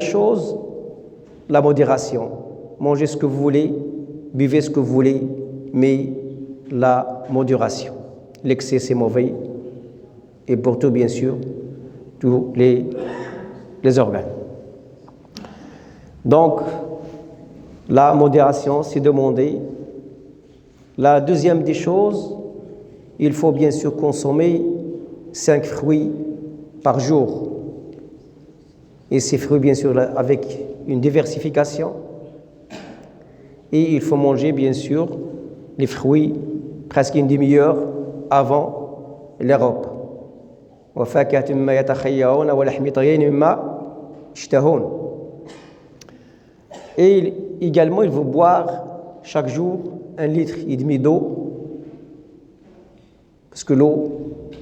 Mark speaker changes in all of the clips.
Speaker 1: chose, la modération. Mangez ce que vous voulez, buvez ce que vous voulez, mais la modération. L'excès, c'est mauvais, et pour tout, bien sûr, tous les organes. Donc, la modération, c'est demandé. La deuxième des choses, il faut bien sûr consommer 5 fruits par jour. Et ces fruits, bien sûr, avec une diversification. Et il faut manger, bien sûr, les fruits presque une demi-heure avant les repas. Et également, il faut boire chaque jour 1,5 litre d'eau, parce que l'eau,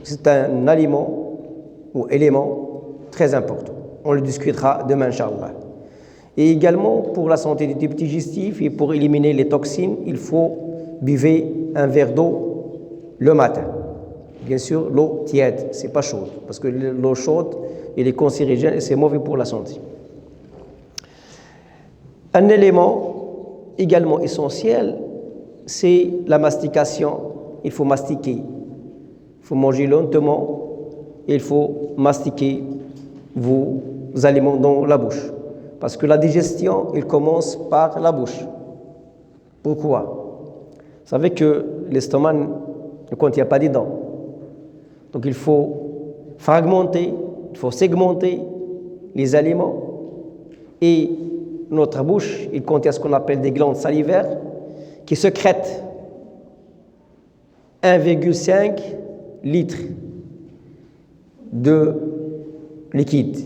Speaker 1: c'est un aliment ou élément très important. On le discutera demain, Inch'Allah. Et également, pour la santé du type digestif et pour éliminer les toxines, il faut boire un verre d'eau le matin. Bien sûr, l'eau tiède, c'est pas chaude, parce que l'eau chaude, elle est cancérigène et c'est mauvais pour la santé. Un élément également essentiel, c'est la mastication. Il faut mastiquer. Il faut manger lentement et il faut mastiquer vos aliments dans la bouche. Parce que la digestion, elle commence par la bouche. Pourquoi? Vous savez que l'estomac ne contient pas des dents. Donc il faut fragmenter, il faut segmenter les aliments. Et notre bouche, il contient ce qu'on appelle des glandes salivaires qui sécrètent 1,5 litre de liquide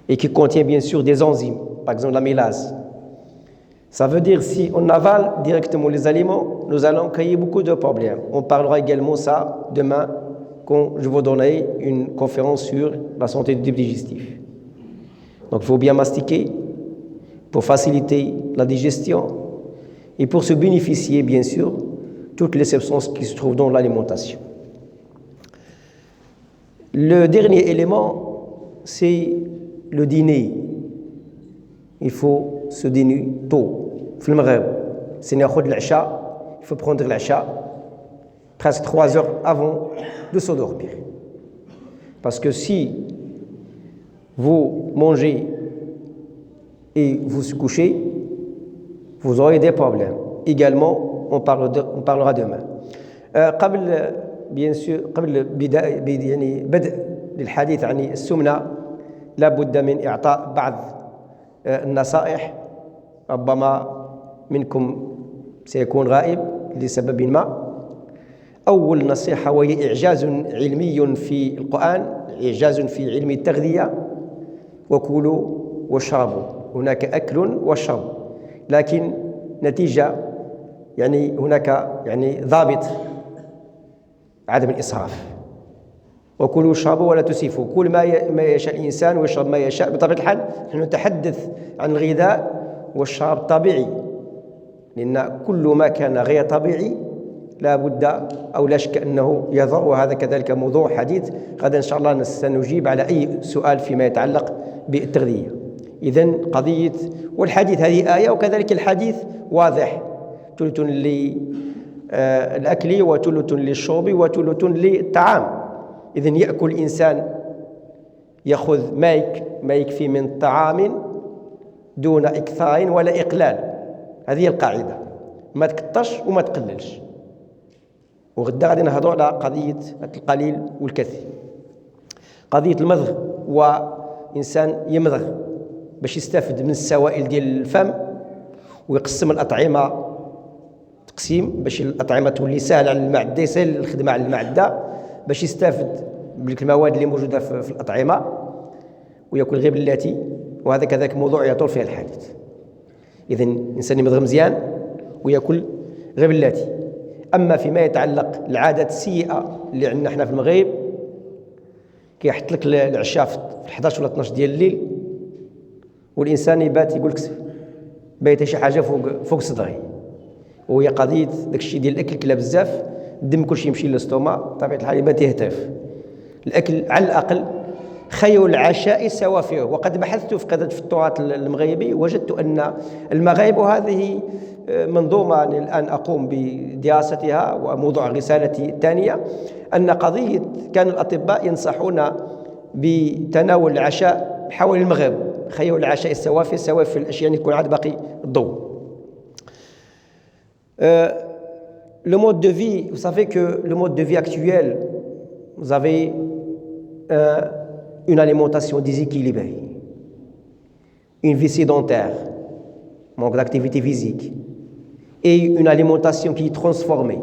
Speaker 1: et qui contient bien sûr des enzymes, par exemple la mélase. Ça veut dire si on avale directement les aliments, nous allons créer beaucoup de problèmes. On parlera également ça demain quand je vous donnerai une conférence sur la santé du type digestif. Donc il faut bien mastiquer pour faciliter la digestion et pour se bénéficier bien sûr toutes les substances qui se trouvent dans l'alimentation. Le dernier élément, c'est le dîner. Il faut se dîner tôt. في المغرب سنأخذ العشاء, il faut prendre l'isha presque 3 heures avant de s'endormir. Parce que si vous mangez et vous se couchez, vous aurez des problèmes. Également, on parlera demain. قبل bien sûr قبل بدء للحديث عن السمنة لابد من إعطاء بعض النصائح. ربما منكم سيكون غائب لسبب ما. أول نصيحة وهي إعجاز علمي في القرآن، إعجاز في علم التغذية: وكلوا واشربوا. هناك أكل وشرب، لكن نتيجة هناك ضابط عدم الإسراف. وكلوا واشربوا ولا تسرفوا. كل ما يشاء الإنسان ويشرب ما يشاء. بطبيعة الحال نحن نتحدث عن الغذاء والشراب طبيعي، لأن كل ما كان غير طبيعي لا بد أو لا شك أنه يضر، وهذا كذلك موضوع حديث غدا إن شاء الله سنجيب على أي سؤال فيما يتعلق بالتغذية. إذن قضية والحديث هذه آية، وكذلك الحديث واضح: ثلث للأكل وثلث للشرب وثلث للطعام. إذن يأكل الإنسان، يأخذ ما يكفي من طعام دون إكثار ولا إقلال. هذه القاعدة، ما تكترش وما تقللش. وغدا غادي نهضروا على قضية القليل والكثير. قضية المضغ، وإنسان يمضغ باش يستفد من السوائل ديال الفم ويقسم الأطعمة تقسيم باش الأطعمة تولي سهلة على المعدة، يسهل الخدمة على المعدة باش يستفد بالمواد اللي موجودة في الأطعمة ويأكل غير بلاتي. وهذا كذلك موضوع يطول فيه الحديث. إذن الإنسان يمضغ مزيان ويأكل غير بلاتي. أما فيما يتعلق العادات السيئة اللي عندنا احنا في المغرب، كيحط لك العشاء في 11 ولا 12 ديال الليل، والإنسان يبات يقول لك بايته شي حاجة فوق صدري، وهي قضية داك الشيء ديال الأكل كلا بزاف، الدم كلشي يمشي للاستوما، بطبيعة الحال يبات يهتف. الأكل على الأقل خير العشاء السوافر. وقد بحثت في التراث المغربي، وجدت أن المغاربة هذه منظومة الآن أقوم بدراستها وموضوع رسالتي الثانية، أن قضية كان الأطباء ينصحون بتناول العشاء حول المغرب، خير العشاء السوافر. السوافر الأشياء يكون عاد باقي الضوء. Le mode de vie, vous savez que le mode de vie actuel, vous avez une alimentation déséquilibrée, une vie sédentaire, manque d'activité physique, et une alimentation qui est transformée.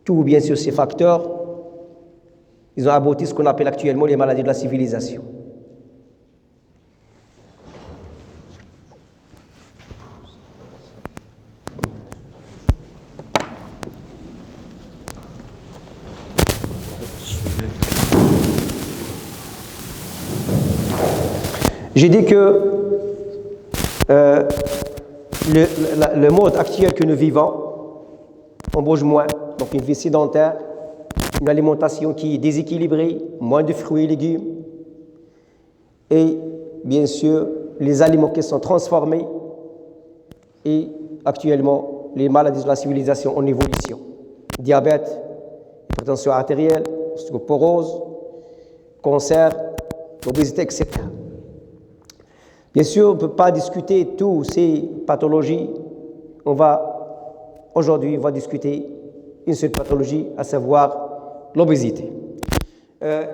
Speaker 1: Tous, bien sûr, ces facteurs, ils ont abouti ce qu'on appelle actuellement les maladies de la civilisation. J'ai dit que le mode actuel que nous vivons, on bouge moins, donc une vie sédentaire, une alimentation qui est déséquilibrée, moins de fruits et légumes, et bien sûr les aliments qui sont transformés, et actuellement les maladies de la civilisation en évolution. Diabète, hypertension artérielle, ostéoporose, cancer, obésité, etc. Bien sûr, on ne peut pas discuter toutes ces pathologies. Aujourd'hui, on va discuter une seule pathologie, à savoir l'obésité.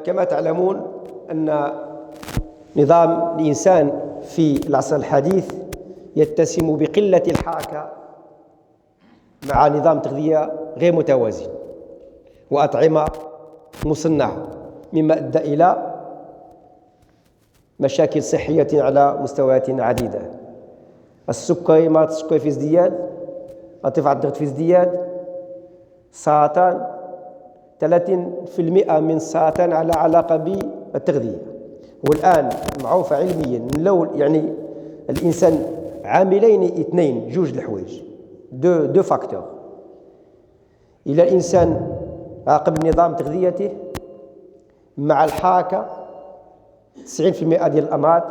Speaker 1: كما تعلمون أن نظام الإنسان في العصر الحديث يتسم بقلة الحركة مع نظام تغذية غير متوازن وأطعمة مصنعة، مما أدى إلى مشاكل صحية على مستويات عديدة. السكري، مرض السكري في ازدياد، ارتفاع الضغط في ازدياد، سرطان، 30% من السرطان على علاقة بالتغذية. والآن معروف علميا لو يعني الإنسان عاملين اثنين، جوج الحوايج، دو فاكتور. إلى الإنسان عقب نظام تغذيته مع الحركة 90% ديال الأمراض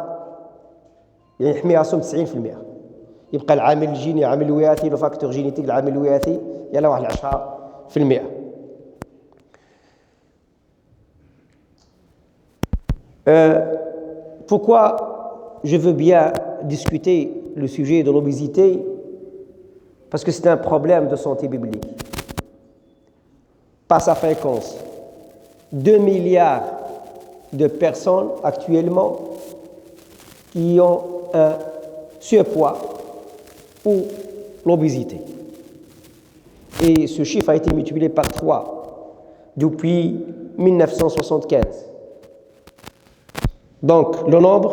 Speaker 1: يعني يحميها 90%. يبقى العامل الجيني، العامل الوراثي، لو فاكتور جينيتيك، العامل الوراثي يلا واحد 10%. Pourquoi je veux bien discuter le sujet de l'obésité? Parce que c'est un problème de santé publique. Par sa fréquence, 2 milliards de personnes actuellement qui ont un surpoids ou l'obésité. Et ce chiffre a été multiplié par 3 depuis 1975. Donc le nombre,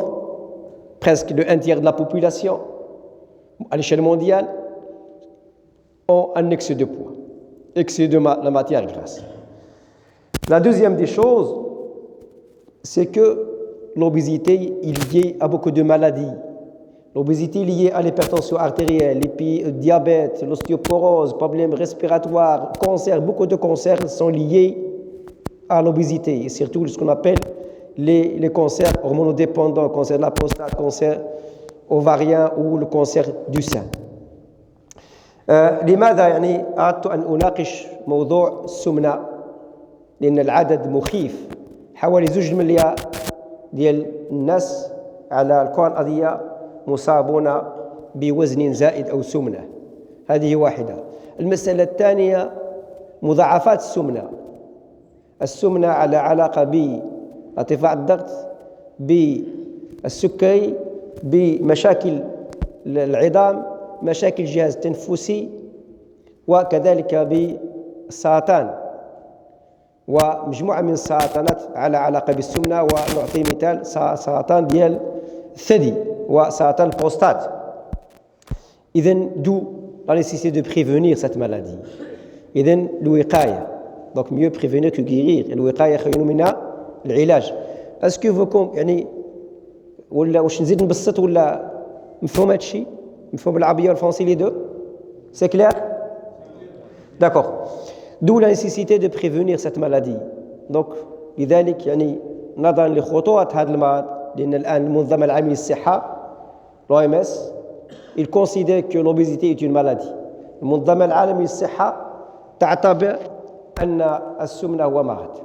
Speaker 1: presque de 1/3 de la population à l'échelle mondiale, ont un excès de poids, excès de la matière grasse. La deuxième des choses, c'est que l'obésité est liée à beaucoup de maladies. L'obésité est liée à l'hypertension artérielle, le diabète, l'ostéoporose, problèmes respiratoires, cancer. Beaucoup de cancers sont liés à l'obésité, et surtout ce qu'on appelle les cancers hormonodépendants, cancer de la prostate, cancer ovarien ou le cancer du sein. لماذا يعني أردت أن أناقش موضوع السمنة؟ لأن العدد مخيف، حوالي 2 مليار ديال الناس على الكرة الأرضية مصابون بوزن زائد أو سمنة. هذه واحدة. المسألة الثانية مضاعفات السمنة. السمنة على علاقة بارتفاع الضغط، بالسكري، بمشاكل العظام، مشاكل الجهاز التنفسي، وكذلك بالسرطان ومجموعة من السرطانات على علاقة بالسمنة. ونعطي مثال سرطان ديال الثدي وسرطان البروستات. إذن d'où la nécessité de prévenir cette maladie. إذن الوقاية، donc mieux prévenir que guérir. الوقاية خير من العلاج. اسكو فوكم يعني ولا واش نزيد نبسط ولا مفهوم هذا الشيء؟ مفهوم بالعربية والفرنسي les deux؟ C'est clair? D'accord. D'où la nécessité de prévenir cette maladie. Donc لذلك يعني نظرا لخطورة هذا المرض، لأن الآن المنظمة العالمية للصحة l'OMS il considère que l'obésité est une maladie. المنظمة العالمية للصحة تعتبر أن السمنة هو مرض.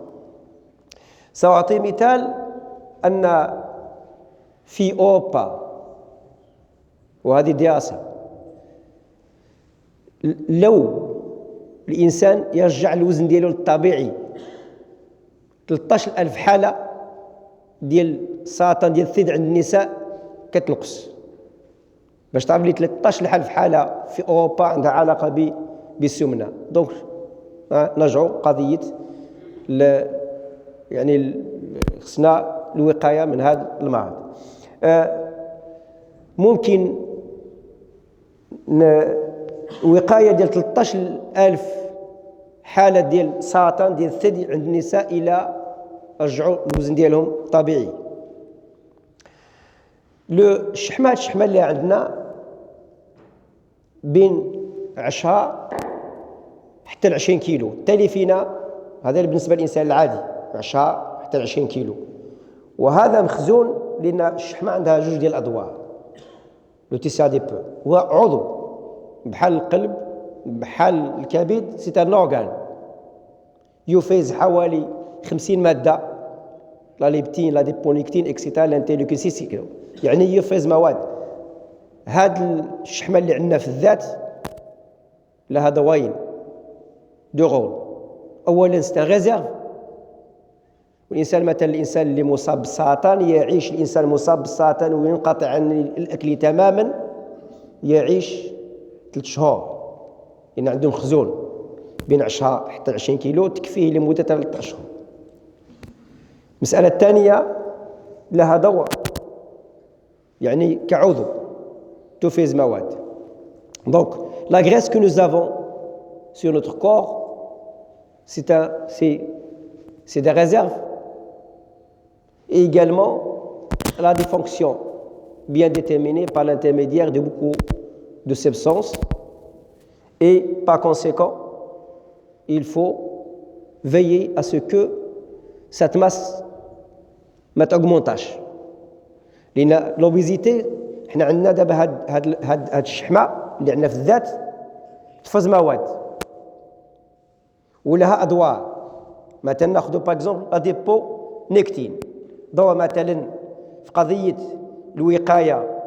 Speaker 1: سأعطي مثال أن في أوروبا، وهذه دراسة، لو الإنسان يرجع الوزن ديالو للطبيعي 13,000 حالة ديال السرطان ديال الثدي عند النساء كتنقص. باش تعرف لي 13,000 حالة في أوروبا عندها علاقة بالسمنة. دونك نرجعوا قضية يعني خصنا الوقاية من هذا المرض. ممكن وقاية ديال 13,000 حالة ديال السرطان ديال الثدي عند النساء إلى رجعوا الوزن ديالهم طبيعي. الشحمة اللي عندنا بين 10 حتى 20 كيلو، التالي فينا هذا بالنسبة للإنسان العادي 10 حتى 20 كيلو، وهذا مخزون لأن الشحمة عندها جوج ديال الأدوار. لو تيسيا دي بو هو عضو بحال القلب بحال الكبد، سي ان اورغان يفرز حوالي 50 مادة، لا ليبتين لا ديبونيكتين اكسيتا لانتيلوكيسيسيكلو، يعني يفرز مواد. هاد الشحمة اللي عندنا في الذات لها دواين دو رول. أولا سي ان ريزيرف، والإنسان مثلا الإنسان اللي مصاب بالسرطان يعيش، الإنسان المصاب بالسرطان وينقطع عن الأكل تماما يعيش 3 شهور، لأن عنده مخزون بين 10 حتى 20 كيلو تكفيه لمدة 3 أشهر. المسألة الثانية لها دور، يعني كعضو تفرز مواد. Donc la graisse que nous avons sur notre corps c'est des réserves, et également elle a des fonctions bien déterminées par l'intermédiaire de beaucoup de substances, et par conséquent il faut veiller à ce que cette masse ما تاugmentaش. لأن l'obésité حنا عندنا دابا هاد الشحمة اللي عندنا في الذات تفرز مواد ولها أدوار. مثلا ناخذ باغ اكزومبل اديبو نيكتين، دور مثلا في قضية الوقاية،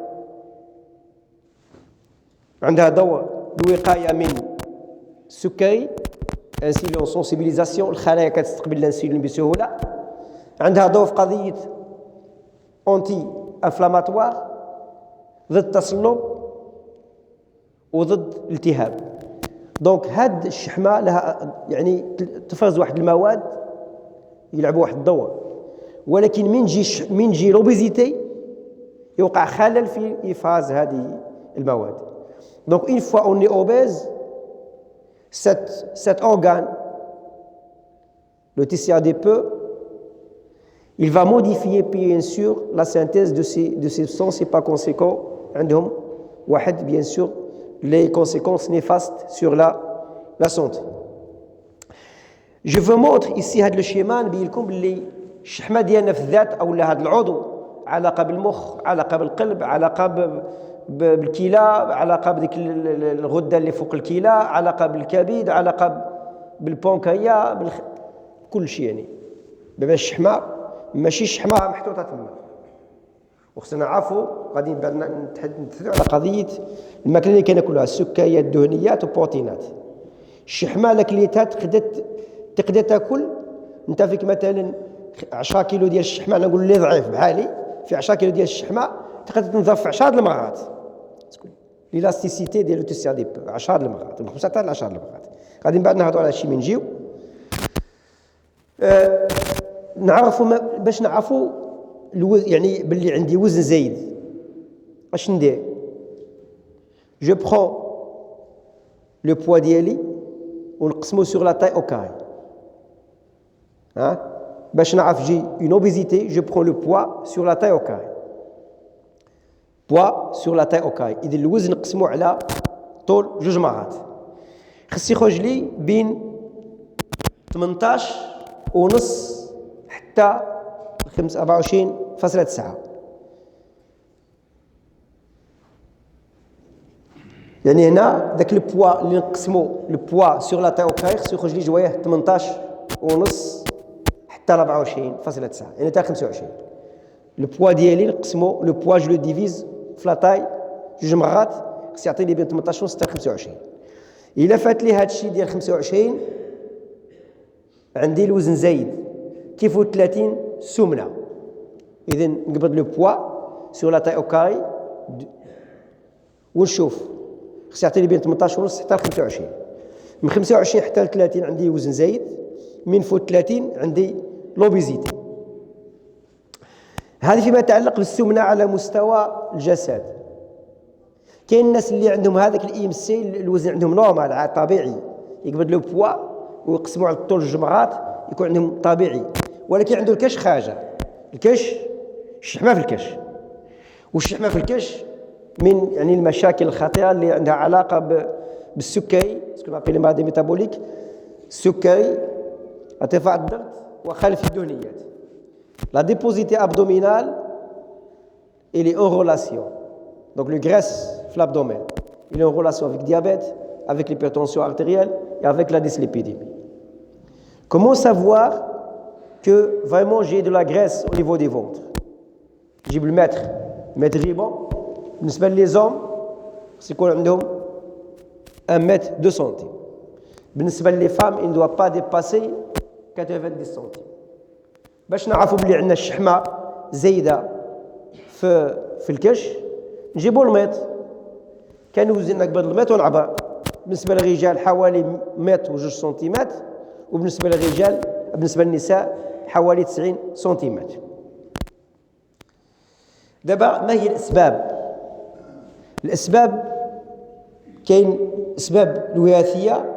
Speaker 1: عندها دور الوقاية من السكري، انسولين سونسيبيليزاسيون، الخلايا كتستقبل الانسولين بسهولة. عندها دور في قضية أنتي انفلاماتوار، ضد التصلب وضد الالتهاب. دونك هاد الشحمة لها يعني تفرز واحد المواد يلعبوا واحد الدور، ولكن من جي لوبيزيتي يوقع خلل في إفراز هذه المواد. دونك une fois on est obèse, cet organe, le tissu adipeux, il va modifier bien sûr la synthèse de ces substances, et par conséquent عندهم واحد bien sûr les conséquences néfastes sur la santé. Je vous montre ici هذا الشيما نبين لكم باللي الشحمة ديالنا في الذات أو هذا العضو علاقة بالمخ، علاقة بالقلب، علاقة بالكلى، علاقة بديك الغدة اللي فوق الكلى، علاقة بالكبد، علاقة بالبنكرياس، كل شيء. يعني بما الشحمة ماشي الشحمة محطوطة تما، وخصنا نعرفوا غادي نتحدثوا على قضية الماكلة اللي كناكلوها، السكريات الدهنيات والبروتينات. الشحمة لا كليتها تقدر تاكل انت فيك مثلا 10 كيلو ديال الشحمة، انا نقول لي ضعيف بحالي في 10 كيلو ديال الشحمة تقدر تنظف 10 المرات. ليلاستيسيتي ديال لو تيسيا دي 10 المرات، من 5 حتى ل 10 المرات. غادي من بعد نهضروا على شي من نجيو نعرفوا باش نعرفوا يعني باللي عندي وزن زايد. اش ندير؟ جو برون لو بوا ديالي ونقسمو سور لا تاي او كاري. باش نعرف جي اون اوبيزيتي جو برون لو بوا سور لا تاي او كاري. بوا سور لا تاي او كاري، اذا الوزن نقسمو على طول جوج مرات. خص يخرج لي بين 18 ونص حتى 24.9. يعني هنا ذاك البوا اللي نقسموا البوا سور لا تاي او كاري خصو يخرج لي جوايه 18 ونص حتى 24.9 يعني حتى 25. البوا ديالي نقسموا لو بوا جو لو ديفيز في لا تاي جوج مرات خص يعطيني بين 18 ونص حتى 25. الا فات لي هذا الشيء ديال 25 عندي الوزن زايد كيف 30 سمنه. اذا نقبض لو بوا سور لا تاي او كاري ونشوف خص يعطيني بين 18 ونص حتى 25. من 25 حتى 30 عندي وزن زايد. من فوق 30 عندي لوبيزيتي. هذه فيما يتعلق بالسمنه على مستوى الجسد. كاين الناس اللي عندهم هذاك الاي ام سي الوزن عندهم نورمال طبيعي يقبض لو بوا ويقسموا على الطول جوج مرات يكون عندهم طبيعي، ولكن عنده الكش حاجه الكش الشحمه في الكش. والشحمه في الكش من يعني المشاكل الخطيره اللي عندها علاقه بالسكري سكون ابيلي مالادي ميتابوليك السكري ارتفاع الضغط وخلف الدهنيات. لا ديبوزيتي ابدومينال il est en relation donc le graisse في l'abdomen il est en relation avec diabète avec l'hypertension artérielle et avec la dyslipidémie. Comment savoir que vraiment j'ai de la graisse au niveau des ventres? جيب المتر ريبون. بالنسبه لي زوم خص يكون عندهم 1 متر 2 سنتيم. بالنسبه لي فام il ne doit pas dépasser 90 سنتيم. باش نعرفوا بلي عندنا الشحمه زايده في الكش نجيبوا الميط. كنوزن نقبض الميط ونعبر. بالنسبه للرجال حوالي متر و2 سنتيمات وبالنسبه للرجال بالنسبه للنساء حوالي 90 سنتيمات. دابا ما هي الاسباب؟ الاسباب كاين اسباب الوراثيه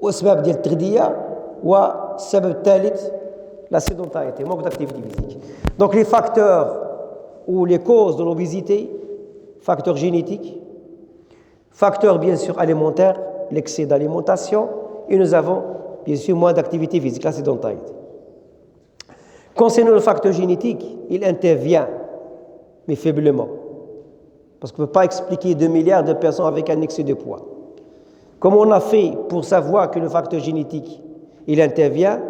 Speaker 1: واسباب ديال التغذيه والسبب الثالث la sédentarité, manque d'activité physique. Donc les facteurs ou les causes de l'obésité, facteurs génétiques, facteurs bien sûr alimentaires, l'excès d'alimentation, et nous avons bien sûr moins d'activité physique, la sédentarité. Concernant le facteur génétique, il intervient, mais faiblement. Parce qu'on ne peut pas expliquer 2 milliards de personnes avec un excès de poids. Comment on a fait pour savoir que le facteur génétique, il intervient?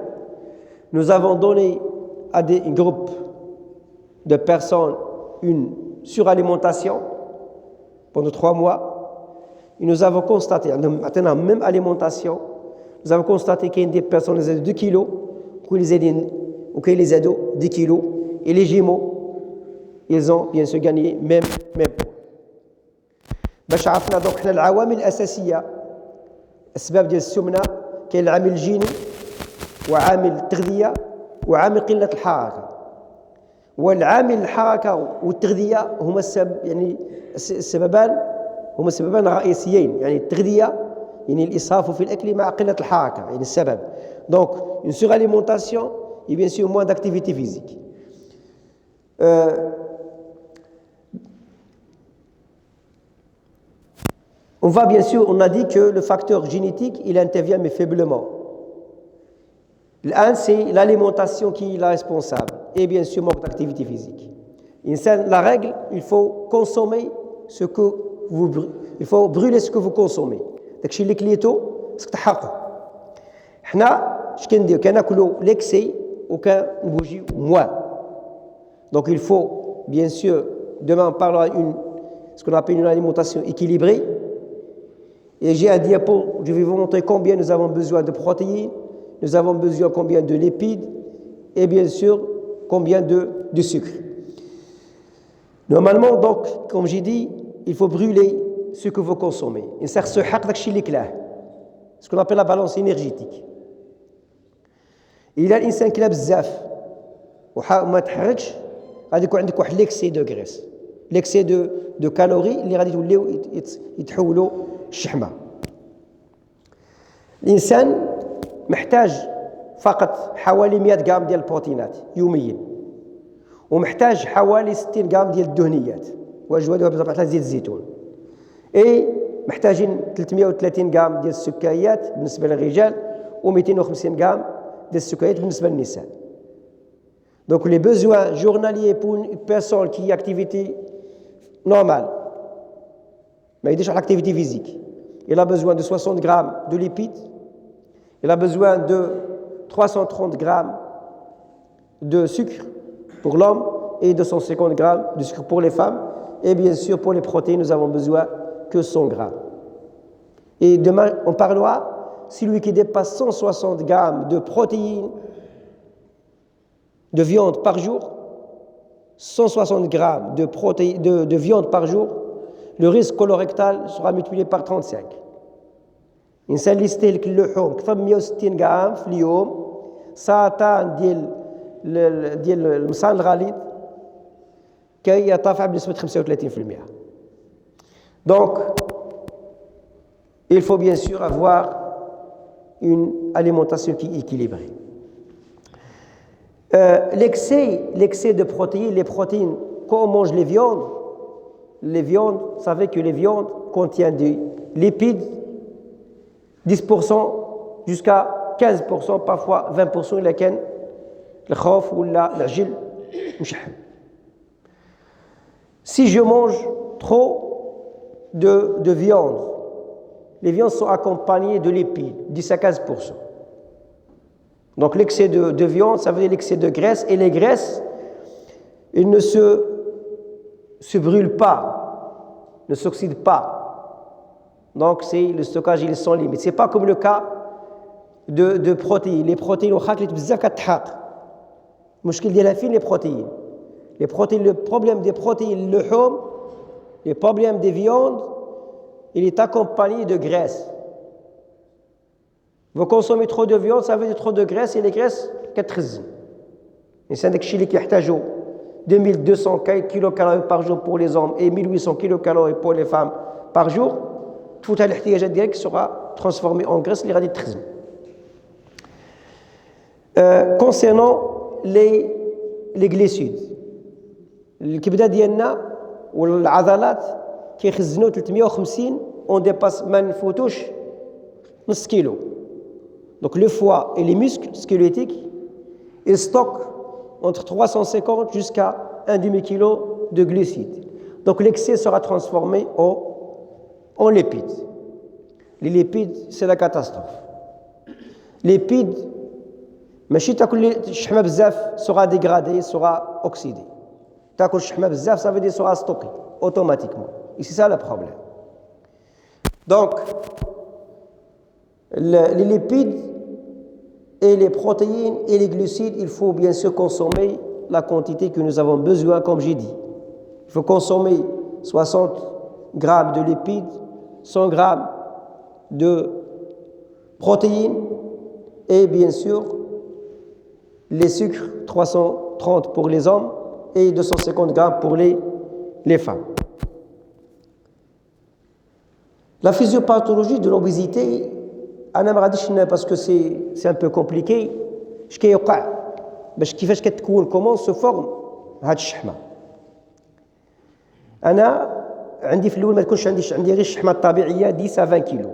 Speaker 1: Nous avons donné à des groupes de personnes une suralimentation pendant 3 mois. Et nous avons constaté, maintenant même alimentation, nous avons constaté qu'il y a des personnes qui ont 2 kilos, qui les ados 10 kilos, et les jumeaux, ils ont bien sûr gagné même poids. باش عرفنا دونك حنا العوامل الاساسيه اسباب ديال السمنه كاين العامل الجيني وعامل التغذيه وعامل قله الحركه. والعامل الحركه والتغذيه هما السبب يعني هما سببان رئيسيين. يعني التغذيه يعني الاسراف في الاكل مع قله الحركه يعني السبب. دونك une suralimentation et bien sûr moins d'activité physique. On va bien sûr, on a dit que le facteur génétique, il intervient mais faiblement. L'un, c'est l'alimentation qui est la responsable. Et bien sûr, manque d'activité physique. La règle, il faut consommer ce que il faut brûler ce que vous consommez. Donc, chez les clients, c'est que tu حنا اش كندير كناكلوا l'excès وكنبوجيو moins. Donc il faut bien sûr demain on parlera ce qu'on appelle une alimentation équilibrée. Et j'ai un diapo, je vais vous montrer combien nous avons besoin de protéines, nous avons besoin combien de lipides et bien sûr combien de sucre. Normalement donc comme j'ai dit, il faut brûler ce que vous consommez. Ce qu'on appelle la balance énergétique. إلا الإنسان كلا بزاف وما تحركش غادي يكون عندك واحد ليكسي دو غريس ليكسي دو كالوري اللي غادي يوليو يتحولوا الشحمه. الإنسان محتاج فقط حوالي 100 غرام ديال البروتينات يوميا ومحتاج حوالي 60 غرام ديال الدهنيات واجودها بطبيعه الله زيت الزيتون. اي محتاجين 330 غرام ديال السكريات بالنسبه للرجال و250 غرام ديال السكريات بالنسبه للنساء. Donc les besoins journaliers pour une personne qui a activité normale, mais il a déjà l'activité physique, il a besoin de 60 grammes de lipides, il a besoin de 330 grammes de sucre pour l'homme et 250 grammes de sucre pour les femmes. Et bien sûr, pour les protéines, nous avons besoin que 100 grammes. Et demain, on parlera, celui qui dépasse 160 grammes de protéines, de viande par jour, 160 grammes de viande par jour, le risque colorectal sera multiplié par 35. الانسان اللي يستهلك اللحوم اكثر من 160 غرام في اليوم سرطان ديال المصان الغليظ كيرتفع بنسبه 35%. Donc il faut bien sûr avoir une alimentation qui est équilibrée. L'excès de protéines, les protéines, quand on mange les viandes, vous savez que les viandes contiennent des lipides, 10% jusqu'à 15%, parfois 20%, لكن الخوف ولا العجل مشحم. Si je mange trop de viande, les viandes sont accompagnées de lipides, 10 à 15%. Donc l'excès de viande, ça veut dire l'excès de graisse, et les graisses, ils ne se brûlent pas, ne s'oxydent pas. Donc c'est le stockage, il est sans limite. Ce n'est pas comme le cas de protéines. Les protéines, المشكل ديالها فين les protéines. Les protéines, le problème des protéines, le problème des viandes, il est accompagné de graisse. Vous consommez trop de viande, ça veut dire trop de graisse, et les graisses كتخزن. الإنسان داك الشيء اللي كيحتاجو 2200 kilocalories par jour pour les hommes et 1800 kilocalories pour les femmes par jour, toute الاحتياجات ديالك sera transformée en graisse اللي غادي تخزن. Concernant les glucides, الكبده ديالنا والعضلات كيخزنوا 350 on dépasse ما نفوتوش نص كيلو. Donc le foie et les muscles squelettiques, ils stockent entre 350 jusqu'à un demi-kilo de glucides. Donc l'excès sera transformé en lipides. Les lipides, c'est la catastrophe. Lipides, ماشي تاكل الشحمه بزاف sera dégradé, sera oxydé. تاكل الشحمه بزاف, ça veut dire sera stocké automatiquement. Et c'est ça le problème. Donc les lipides et les protéines et les glucides, il faut bien sûr consommer la quantité que nous avons besoin, comme j'ai dit. Il faut consommer 60 grammes de lipides, 100 grammes de protéines et bien sûr les sucres, 330 pour les hommes et 250 grammes pour les femmes. La physiopathologie de l'obésité, أنا ما غاديش parce que c'est un peu compliqué. اش كيوقع باش كيفاش كتكون كومون سو فورم هاد الشحمه. انا عندي في الاول ما تكونش عندي غير الشحمه الطبيعيه 10 à 20 كيلو,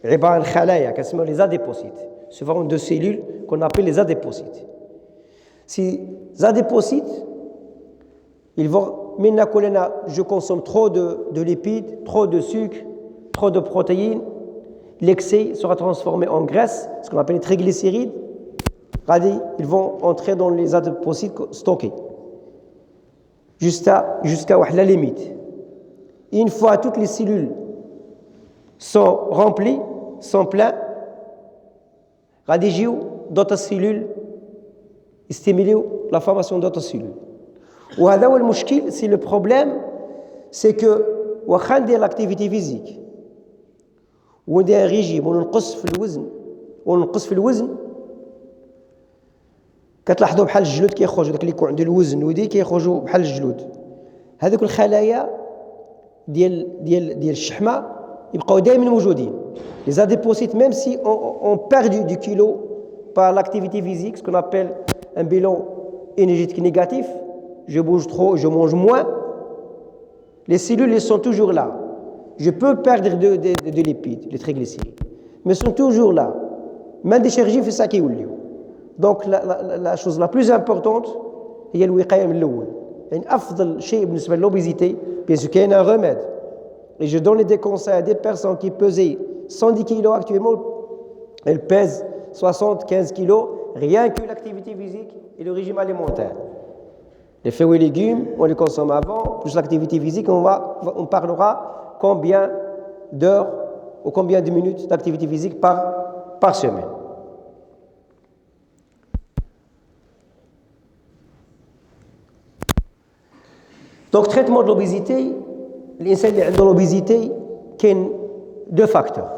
Speaker 1: عباره عن خلايا كنسميو لي زاديبوسيت, سو فورم دو سيلول كون ابل لي زاديبوسيت. Si زاديبوسيت ils vont maintenant je consomme trop de lipides, trop de sucre, trop de protéines, l'excès sera transformé en graisse, ce qu'on appelle les triglycérides. Ils vont entrer dans les adipocytes stockés jusqu'à la limite. Une fois toutes les cellules sont remplies, sont pleines, d'autres cellules stimulent la formation d'autres cellules. وهذا هو المشكل, c'est le problème, c'est que واخا ندير l'activité physique وندير ريجيم وننقص في الوزن كتلاحظوا بحال الجلود كيخرجوا, داك اللي يكون عنده الوزن ودي كيخرجوا بحال الجلود. هذوك الخلايا ديال الشحمه يبقاو دائما موجودين. Les adipocytes, même si on perd du kilo par l'activité physique, ce qu'on appelle un bilan énergétique négatif, je bouge trop, je mange moins, les cellules elles sont toujours là. Je peux perdre de lipides, les triglycérides, mais ils sont toujours là. Même des chirurgies, c'est ça qui est. Donc la chose la plus importante, هي الوقاية من الأول. يعني أفضل شيء بالنسبة للobésité, bien sûr qu'il y a un remède. Et je donne des conseils à des personnes qui pesaient 110 kg actuellement, elles pèsent 75 kg, rien que l'activité physique et le régime alimentaire. Les fruits et légumes, on les consomme avant, plus l'activité physique, on parlera combien d'heures ou combien de minutes d'activité physique par semaine. Donc, traitement de l'obésité, l'insan qui a de l'obésité, il y a deux facteurs.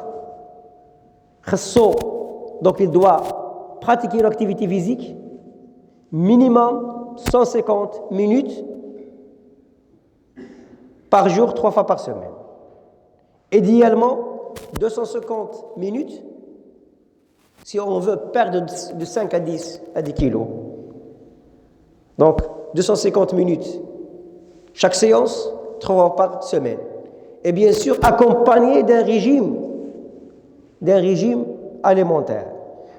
Speaker 1: Donc, il doit pratiquer une activité physique minimum 150 minutes par jour, 3 fois par semaine. Idéalement, 250 minutes si on veut perdre de 5 à 10 kilos. Donc, 250 minutes chaque séance, 3 fois par semaine. Et bien sûr, accompagné d'un régime alimentaire.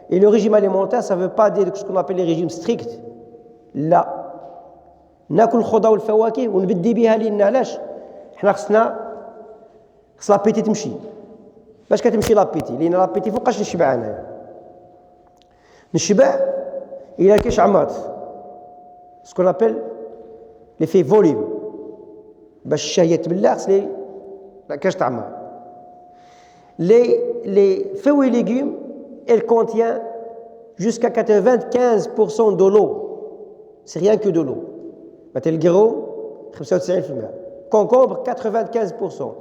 Speaker 1: Et le régime alimentaire, ça ne veut pas dire ce qu'on appelle les régimes stricts. لا ناكل الخضار والفواكه ونبدي بها لان علاش حنا خص لابيتي تمشي باش كتمشي لابيتي لان لابيتي فوقاش نشبع انايا نشبع الا كاش عمرت سكون ابل لي في فوليوم باش الشهيه تبلع خص لي كاش تعمر les fruits et légumes elles contiennent jusqu'à 95% de l'eau. C'est rien que de l'eau. مثلا الكرو 95%. Concombre 95%.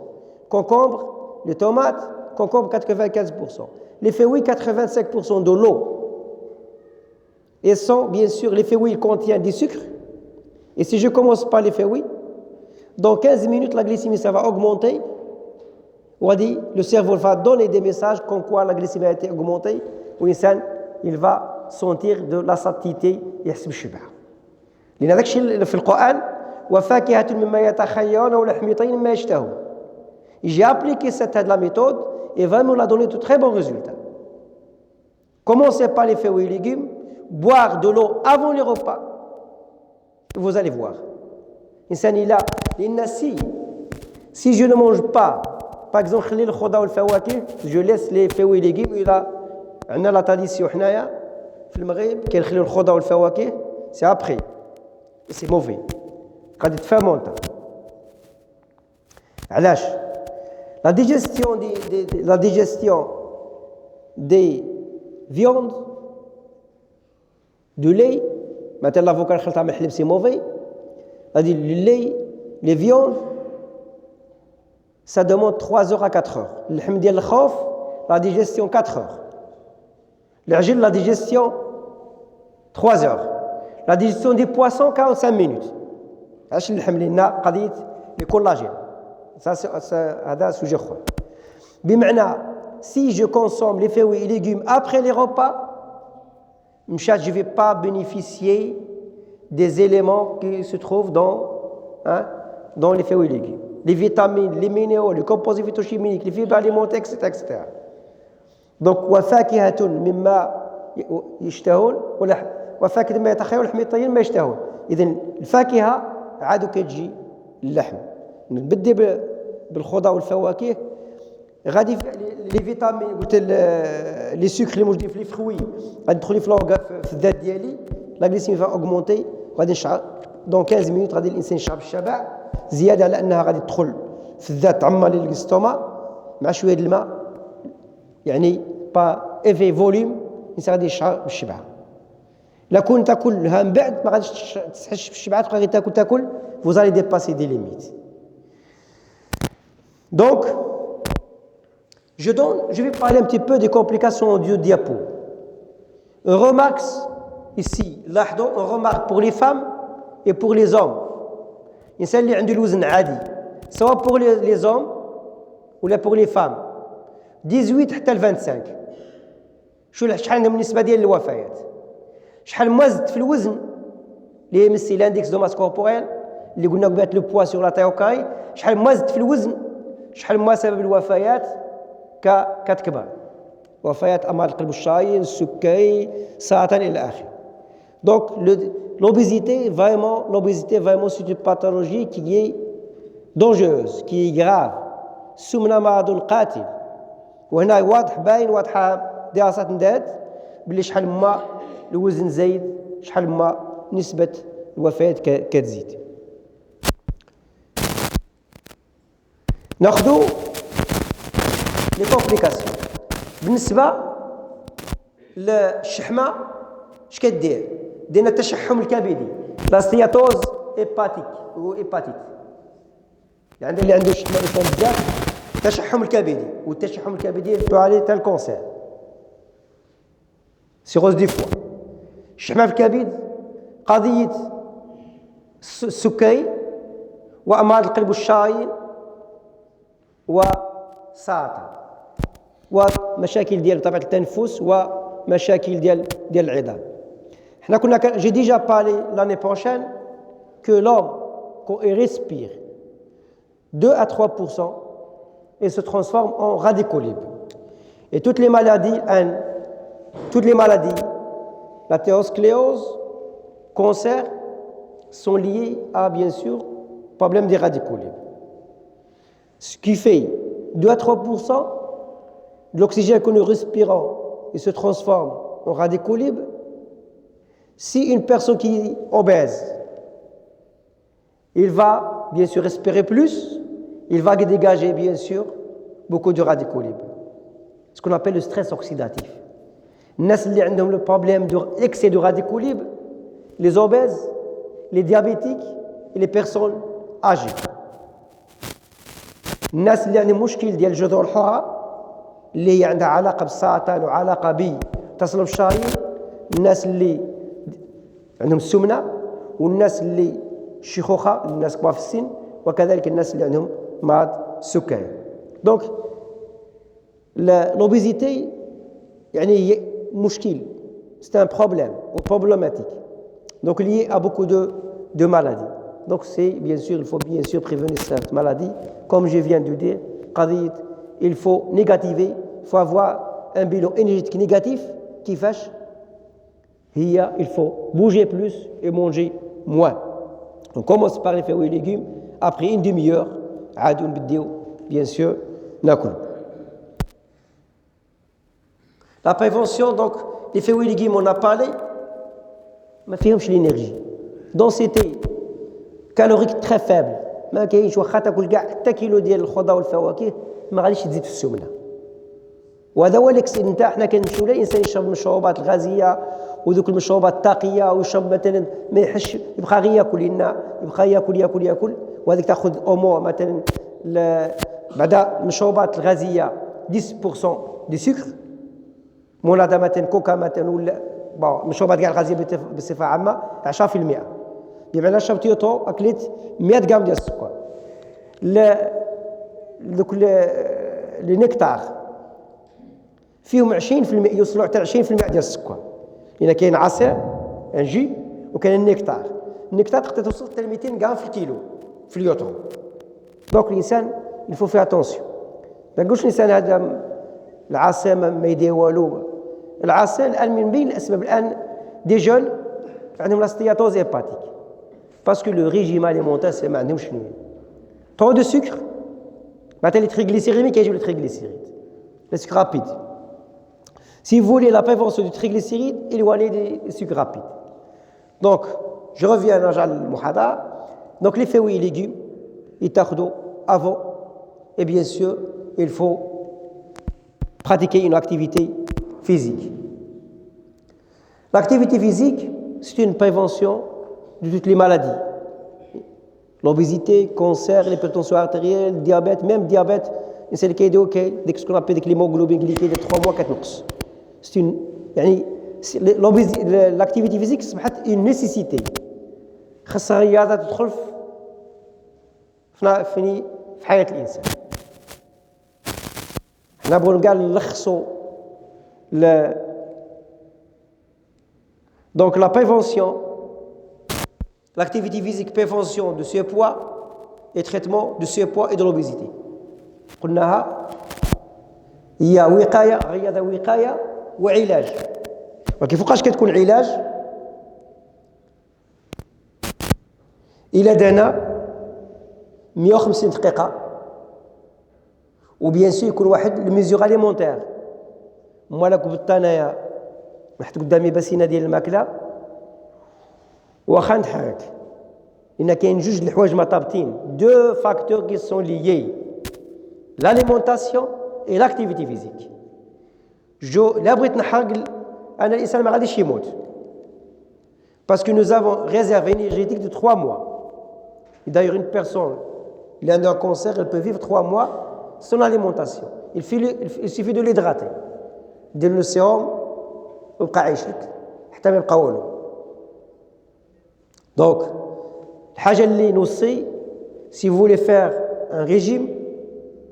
Speaker 1: Concombre, les tomates, concombre 95%. Les fruits 85% de l'eau. Et sont bien sûr les fruits ils contiennent du sucre. Et si je commence par les fruits, dans 15 minutes la glycémie ça va augmenter. On dit le cerveau va donner des messages comme quoi la glycémie a été augmentée. Ou il va sentir de la satiété يحس بالشبع. لأن هذاك الشيء في القرآن وفاكهة مما يتخيرون ولحم طير مما يشتهون. J'ai appliqué la méthode et vraiment l'a donné de très bons résultats. Commencez par les fruits et légumes, boire de l'eau avant les repas. Vous allez voir. الإنسان إلا لأن si je ne mange pas, par exemple خلي الخضار والفواكه, je laisse les fruits et légumes. إلى عندنا لا tradition حنايا في المغرب كنخليو الخضار والفواكه c'est après. C'est mauvais. Quand tu fais monter. علاش la digestion des viandes du lait مثلا l'avocat خلطها مع الحليب c'est mauvais. C'est-à-dire le lait, les viandes ça demande 3 heures à 4 heures. اللحم ديال الخروف la digestion 4 heures. العجل la digestion 3 heures. La digestion des poissons 45 minutes. علاش اللحم لنا قضيه الكولاجين. هذا سوجي اخر. بمعنى si je consomme les fruits et légumes après les repas, je ne vais pas bénéficier des éléments qui se trouvent dans les fruits et légumes. Les vitamines, les minéraux, les composés phytochimiques, les fibres alimentaires, etc. Donc, وفاكهة مما يشتهون وفاكهة مما يتخيرون ولحم طير مما يشتهون. إذن الفاكهة عادو كتجي اللحم. نبدي بالخضار والفواكه غادي لي فيتامين قلت لي سكر اللي موجودين في لي فروي غادي يدخلوا في الذات ديالي لا غليسيمي فا اوغمونتي غادي نشعر دون 15 مينوت غادي الانسان يشعر بالشبع زياده على انها غادي تدخل في الذات تعمر لي الاستوما مع شويه الماء يعني با ايفي فوليوم الانسان غادي يشعر بالشبع. لا كون تاكلها من بعد ما غاديش تحسش بالشبع تبقى غير تاكل vous allez dépasser des limites. Donc je vais parler un petit peu des complications du diapo. On remarque ici, on remarque pour les femmes et pour les hommes. الإنسان اللي عنده الوزن عادي سواء pour les hommes ou pour les femmes 18 حتى ل 25. شحال بالنسبة ديال الوفيات شحال ما زدت في الوزن اللي يمثل الاندكس دو ماس كوربوريل اللي قلنا قبل لو بوا سور لا تايوكاي شحال ما زدت في الوزن شحال ما سبب الوفيات كتكبر وفيات امراض القلب والشرايين السكري السرطان الى اخره. دونك l'obésité vraiment c'est une pathologie qui est dangereuse, qui est grave. سمنة مرض قاتل. وهنا واضحة دراسات ندات باللي شحال ما الوزن زايد شحال ما نسبة الوفاة كتزيد. ناخذوا لي كومبليكاسيون. بالنسبة للشحمة اش كدير؟ دينا التشحم الكبدي، لا ستياتوز هيباتيك وهيباتيت. يعني اللي عنده الشحمة بزاف التشحم الكبدي، والتشحم الكبدي يدفع عليه حتى الكونسير، سيروز دي فوا. الشحمة في الكبد قضية السكري وأمراض القلب والشرايين وسرطان ومشاكل ديال طبيعة التنفس ومشاكل ديال العظام. حنا كنا j'ai déjà parlé l'année prochaine que l'homme quand il respire 2 à 3% et se transforme en radicaux libres. Et toutes les maladies, l'athérosclérose, cancer, sont liées à, bien sûr, le problème des radicaux libres. Ce qui fait 2 à 3% de l'oxygène que nous respirons, il se transforme en radicaux libres. Si une personne qui est obèse, il va bien sûr respirer plus, il va dégager bien sûr beaucoup de radicaux libres. Ce qu'on appelle le stress oxydatif. Les gens qui ont le problème de l'excès de radicaux libres, les obèses, les diabétiques et les personnes âgées. الناس اللي عندهم مشكل ديال الجذور الحرة اللي عندها علاقة بالسرطان وعلاقة بتصلب الشرايين، الناس اللي عندهم السمنة والناس اللي الشيخوخة، الناس كبار في السن، وكذلك الناس اللي عندهم مرض السكري. دونك l'obésité يعني هي مشكل، c'est un problème ou problématique, donc lié à beaucoup de maladies. Donc c'est bien sûr, il faut bien sûr prévenir cette maladie. Comme je viens de dire, il faut négativer, il faut avoir un bilan énergétique négatif qui fâche. Il faut bouger plus et manger moins. On commence par les fruits et légumes. Après une demi-heure, bien sûr, nakul. La prévention, donc, les fruits et légumes, on a parlé, mais فيهمش l'énergie. Densité calorique très faible. ما كاينش واخا تاكل كاع حتى كيلو ديال الخضر والفواكه ما غاديش تزيد في السمنه. وهذا هو الاكس نتاع حنا كنمشيو للانسان يشرب المشروبات الغازيه وذوك المشروبات الطاقيه ويشرب مثلا ما يحش يبقى غير ياكل لنا يبقى ياكل وهذيك تاخذ اومو مثلا بعد المشروبات الغازيه 10% دي سكر مولادا مثلا كوكا مثلا ولا المشروبات كاع الغازيه بصفه عامه 10%. بمعنى شربت يوتو اكلت 100 غرام ديال السكر. دوك لي نكتار فيهم 20% يوصلوا حتى 20% ديال السكر. لان كاين عصير انجي وكاين النكتار تقدر توصل حتى 200 غرام في الكيلو في اليوتو. دونك الانسان يفو فيه اتونسيون. ما نقولش الانسان هذا العصير ما يدير والو. العصير الان من بين الاسباب الان دي جون عندهم لاستياتوز هيباتيك parce que le régime alimentaire c'est ما عندهمش trop de sucre مثلا les triglycérides كيجيو les triglycérides les sucres rapides. Si vous voulez la prévention du triglycéride, éloignez des sucres rapides. Donc je reviens à المحاضرة. Donc les fruits et légumes يتاخذوا avant et bien sûr il faut pratiquer une activité physique. L'activité physique c'est une prévention de toutes les maladies. L'obésité, le cancer, l'hypertension artérielle, le diabète, même le diabète, c'est ce qu'on appelle l'hémoglobine glycée de 3 mois, 4 mois. C'est une, l'activité physique, c'est une nécessité. خاصها رياضة تدخل في حياة الإنسان. حنا بغينا كاع نلخصوا donc la prévention. L'activité physique, prévention de surpoids et traitement de surpoids et de l'obésité. قلناها هي وقاية رياضة وقاية وعلاج. ولكن فوقاش كتكون علاج؟ إلا دانا 150 دقيقة وبيان سور يكون واحد الميزور اليمونتير. مالا قبضت انايا نحط قدامي باسينه ديال الماكله واخا نتحرك، لان كاين جوج الحوايج مرتبطين، دو فاكتور كي سون ليي، لاليمونطاسيون اي لاكتيفيتي فيزيك. لا بغيت نحرق انا الانسان ما غاديش يموت باسكو nous avons réservé une énergétique de 3 mois. Et d'ailleurs une personne qui a un cancer, elle peut vivre 3 mois sans alimentation. Il suffit de l'hydrater. دير له السيروم ويبقى عايش لك حتى ما يبقى والو. دونك الحاجه اللي نوصي سي فولي فير ان ريجيم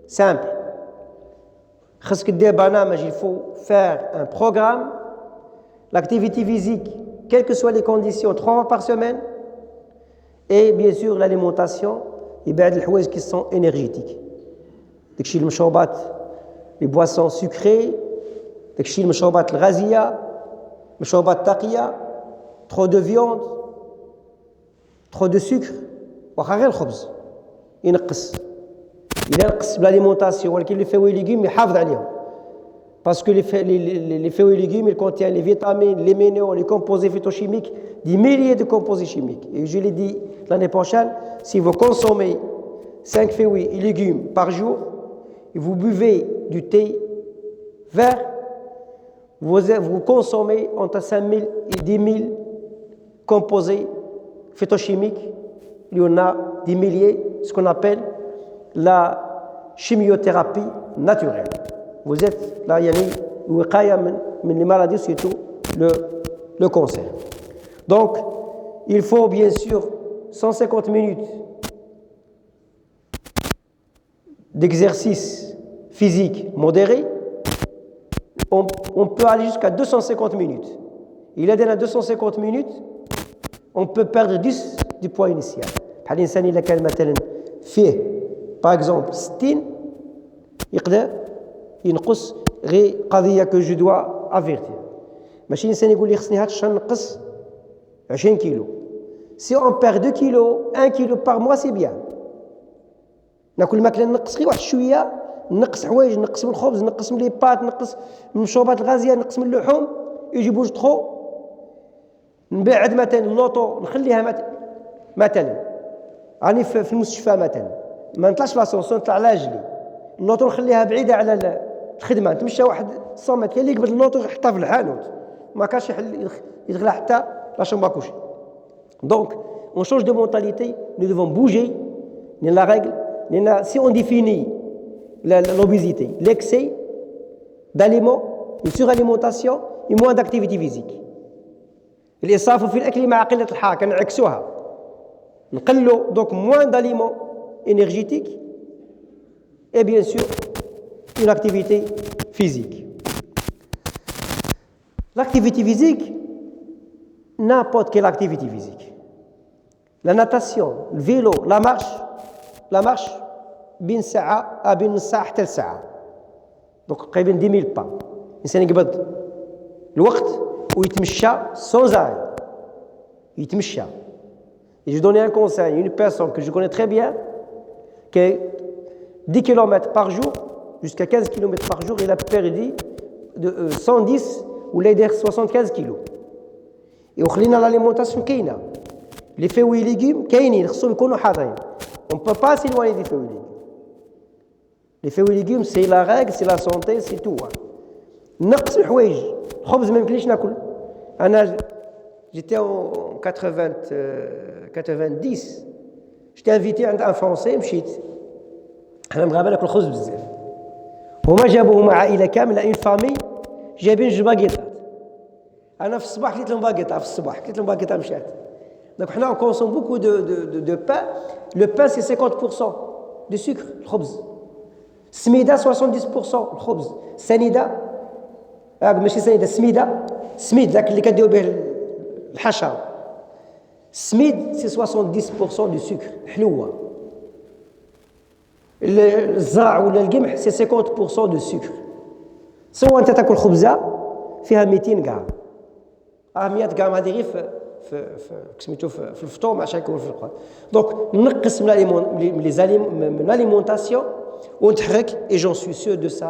Speaker 1: سامبل، خاصك دير برنامج. il faut faire un programme, l'activité physique quelles que soient les conditions 3 fois par semaine, et bien sûr l'alimentation يبعد الحوايج qui sont énergétiques. داكشي المشروبات les boissons sucrées، داكشي المشروبات الغازيه، مشروبات الطاقيه، trop de viande، trop de sucre. واخا غير الخبز ينقص، الا نقص بالاليمونطاسيون، ولكن لي فوي ليغوم يحافظ عليهم باسكو لي فوي ليغوم ils contiennent les vitamines, les minéraux, les composés phytochimiques, des milliers de composés chimiques. Et je l'ai dit l'année prochaine, si vous consommez 5 fruits et légumes par jour et vous buvez du thé vert, vous consommez entre 5 000 et 10 000 composés phytochimiques. Il y en a des milliers, ce qu'on appelle la chimiothérapie naturelle. Vous êtes là, yani, wiqaya min les maladies, surtout le cancer. Donc, il faut bien sûr 150 minutes d'exercice physique modéré. On peut aller jusqu'à 250 minutes. Il a déjà 250 minutes, on peut perdre 10 du poids initial. بحال الانسان الا كان مثلا فيه باغ اكزومبل 60 يقدر ينقص غير قضيه كو جو دوا افيرتي. ماشي الانسان يقول لي خصني هاد الشهر نقص 20 كيلو. سي اون بير 2 كيلو 1 كيلو باغ موا سي بيان. ناكل ماكله نقص غير واحد شويه، نقص حوايج، نقص من الخبز، نقص من لي بات، نقص من المشروبات الغازيه، نقص من اللحوم، يجي بوج تخو نبعد مثلا اللوطو نخليها مثلا راني في المستشفى مثلا ما نطلعش لاسونسور، نطلع على رجلي، اللوطو نخليها بعيده على الخدمه، نتمشى واحد 100 متر، كاين اللي يقبض اللوطو يحطها في الحانوت ما كانش يدخلها حتى لا شومبا كوشي. دونك on change de mentalité, nous devons bouger. La règle, si on définit l'obésité, l'excès d'aliments, une suralimentation et moins d'activité physique. الإسراف في الأكل مع قلة الحركة نعكسوها، نقلوا donc moins d'aliments énergétiques et bien sûr une activité physique. L'activité physique, n'importe quelle activité physique. La natation, le vélo, la marche بين ساعة بين نص ساعة حتى لساعة. donc تقريبا 10 000 pas. الإنسان يقبض الوقت ويتمشى sans arrêt. يتمشى. Et je donne un conseil à une personne que je connais très bien, qui est 10 km par jour, jusqu'à 15 km par jour, il a perdu de 110 ou l'aide 75 kg. Et وخلينا l'alimentation كاينة. Les fruits et légumes كاينين خصهم يكونوا حاضرين. On ne peut pas s'éloigner des fruits et légumes. Les fruits et légumes, c'est la règle, c'est la santé, c'est tout. نقص الحوايج. الخبز ما يمكنليش ناكل. أنا j'étais en 90. J'étais invité عند un français مشيت. احنا مغاربه ناكل خبز بزاف. هما جابوهم عائله كامله اون فامي جايبين جوج باكيطات. انا في الصباح كليت لهم باكيطه في الصباح كليت لهم باكيطه مشات. Donc حنا on consomme beaucoup de pain. Le pain c'est 50% de sucre الخبز. سميده 70% الخبز. سنيده ماشي سنيده سميد ذاك اللي كديروا به الحشا. سميد سي 70% دو سكر حلوه. الزرع ولا القمح سي 50% دو سكر. سواء انت تاكل خبزه فيها 200 غرام 100 غرام هذه غير في الفطور ما عادش يكون في القران. دونك نقص من l'alimentation ونتحرك et j'en suis sûr de ça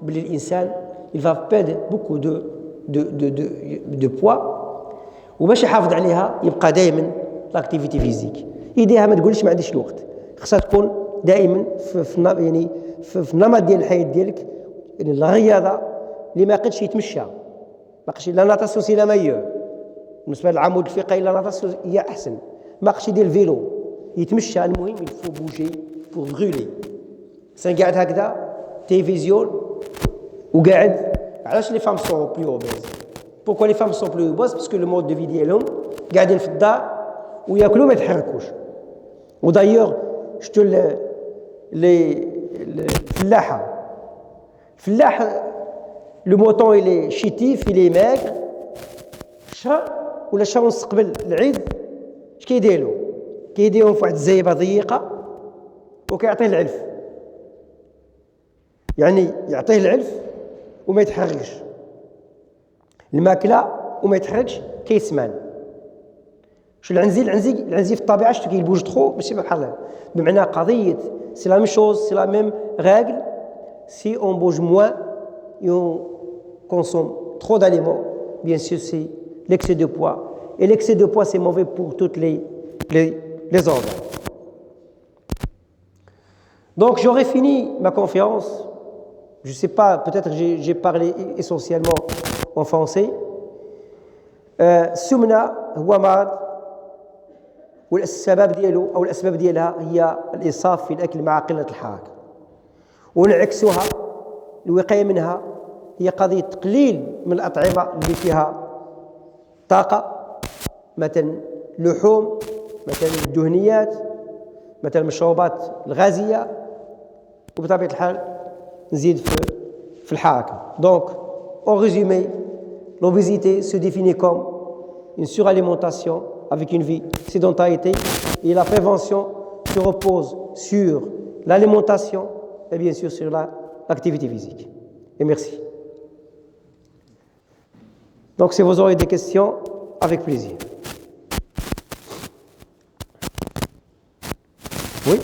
Speaker 1: بلي الانسان il va perdre beaucoup de poids وباش يحافظ عليها يبقى دائما لاكتيفيتي فيزيك. يديها ما تقولش ما عنديش الوقت، خصها تكون دائما يعني في النمط ديال الحياه ديالك. يعني الرياضه اللي ما قدش يتمشى، ما قدش لا ناتاسيون سي لا مايور بالنسبه للعمود الفقري، لا ناتاسيون هي احسن. ما قدش يدير الفيلو يتمشى، المهم يفو بوجي بور غولي. سان قاعد هكذا تلفزيون وقاعد. علاش لي فام سون بلو اوبيز؟ بوركو لي فام سون بلو اوبيز؟ باسكو لو مود دو في ديالهم قاعدين في الدار وياكلوا ما يتحركوش. ودايوغ شفتوا الفلاحه لو موطون الي شيتيف الي ماغر شهر ولا شهر ونص قبل العيد اش كيديروا؟ كيديرهم في واحد الزايبه ضيقه وكيعطيه العلف. يعني يعطيه العلف وما يتحركش، الماكله وما يتحركش، كيسمان. شو العنزي في الطبيعه شتو كيبوج تخو ماشي بحال بمعنى قضيه سي لا ميم شوز سي لا ميم رègle. Si on bouge moins et on consomme trop d'aliments, bien sûr c'est l'excès de poids. Et l'excès de poids c'est mauvais pour toutes les organes. Donc j'aurais fini ma conférence. Je ne sais pas, peut-être j'ai parlé essentiellement en français. السمنة هو مرض والسبب ديالو أو الأسباب ديالها هي الإسراف في الأكل مع قلة الحركة. ونعكسها الوقاية منها هي قضية تقليل من الأطعمة اللي فيها طاقة، مثلا لحوم، مثلا الدهنيات، مثلا المشروبات الغازية، وبطبيعة الحال نزيد في الحركة. Donc, en résumé, l'obésité se définit comme une suralimentation avec une vie sédentarité, et la prévention se repose sur l'alimentation et bien sûr sur l'activité physique. Et merci. Donc si vous aurez des questions, avec plaisir. Oui.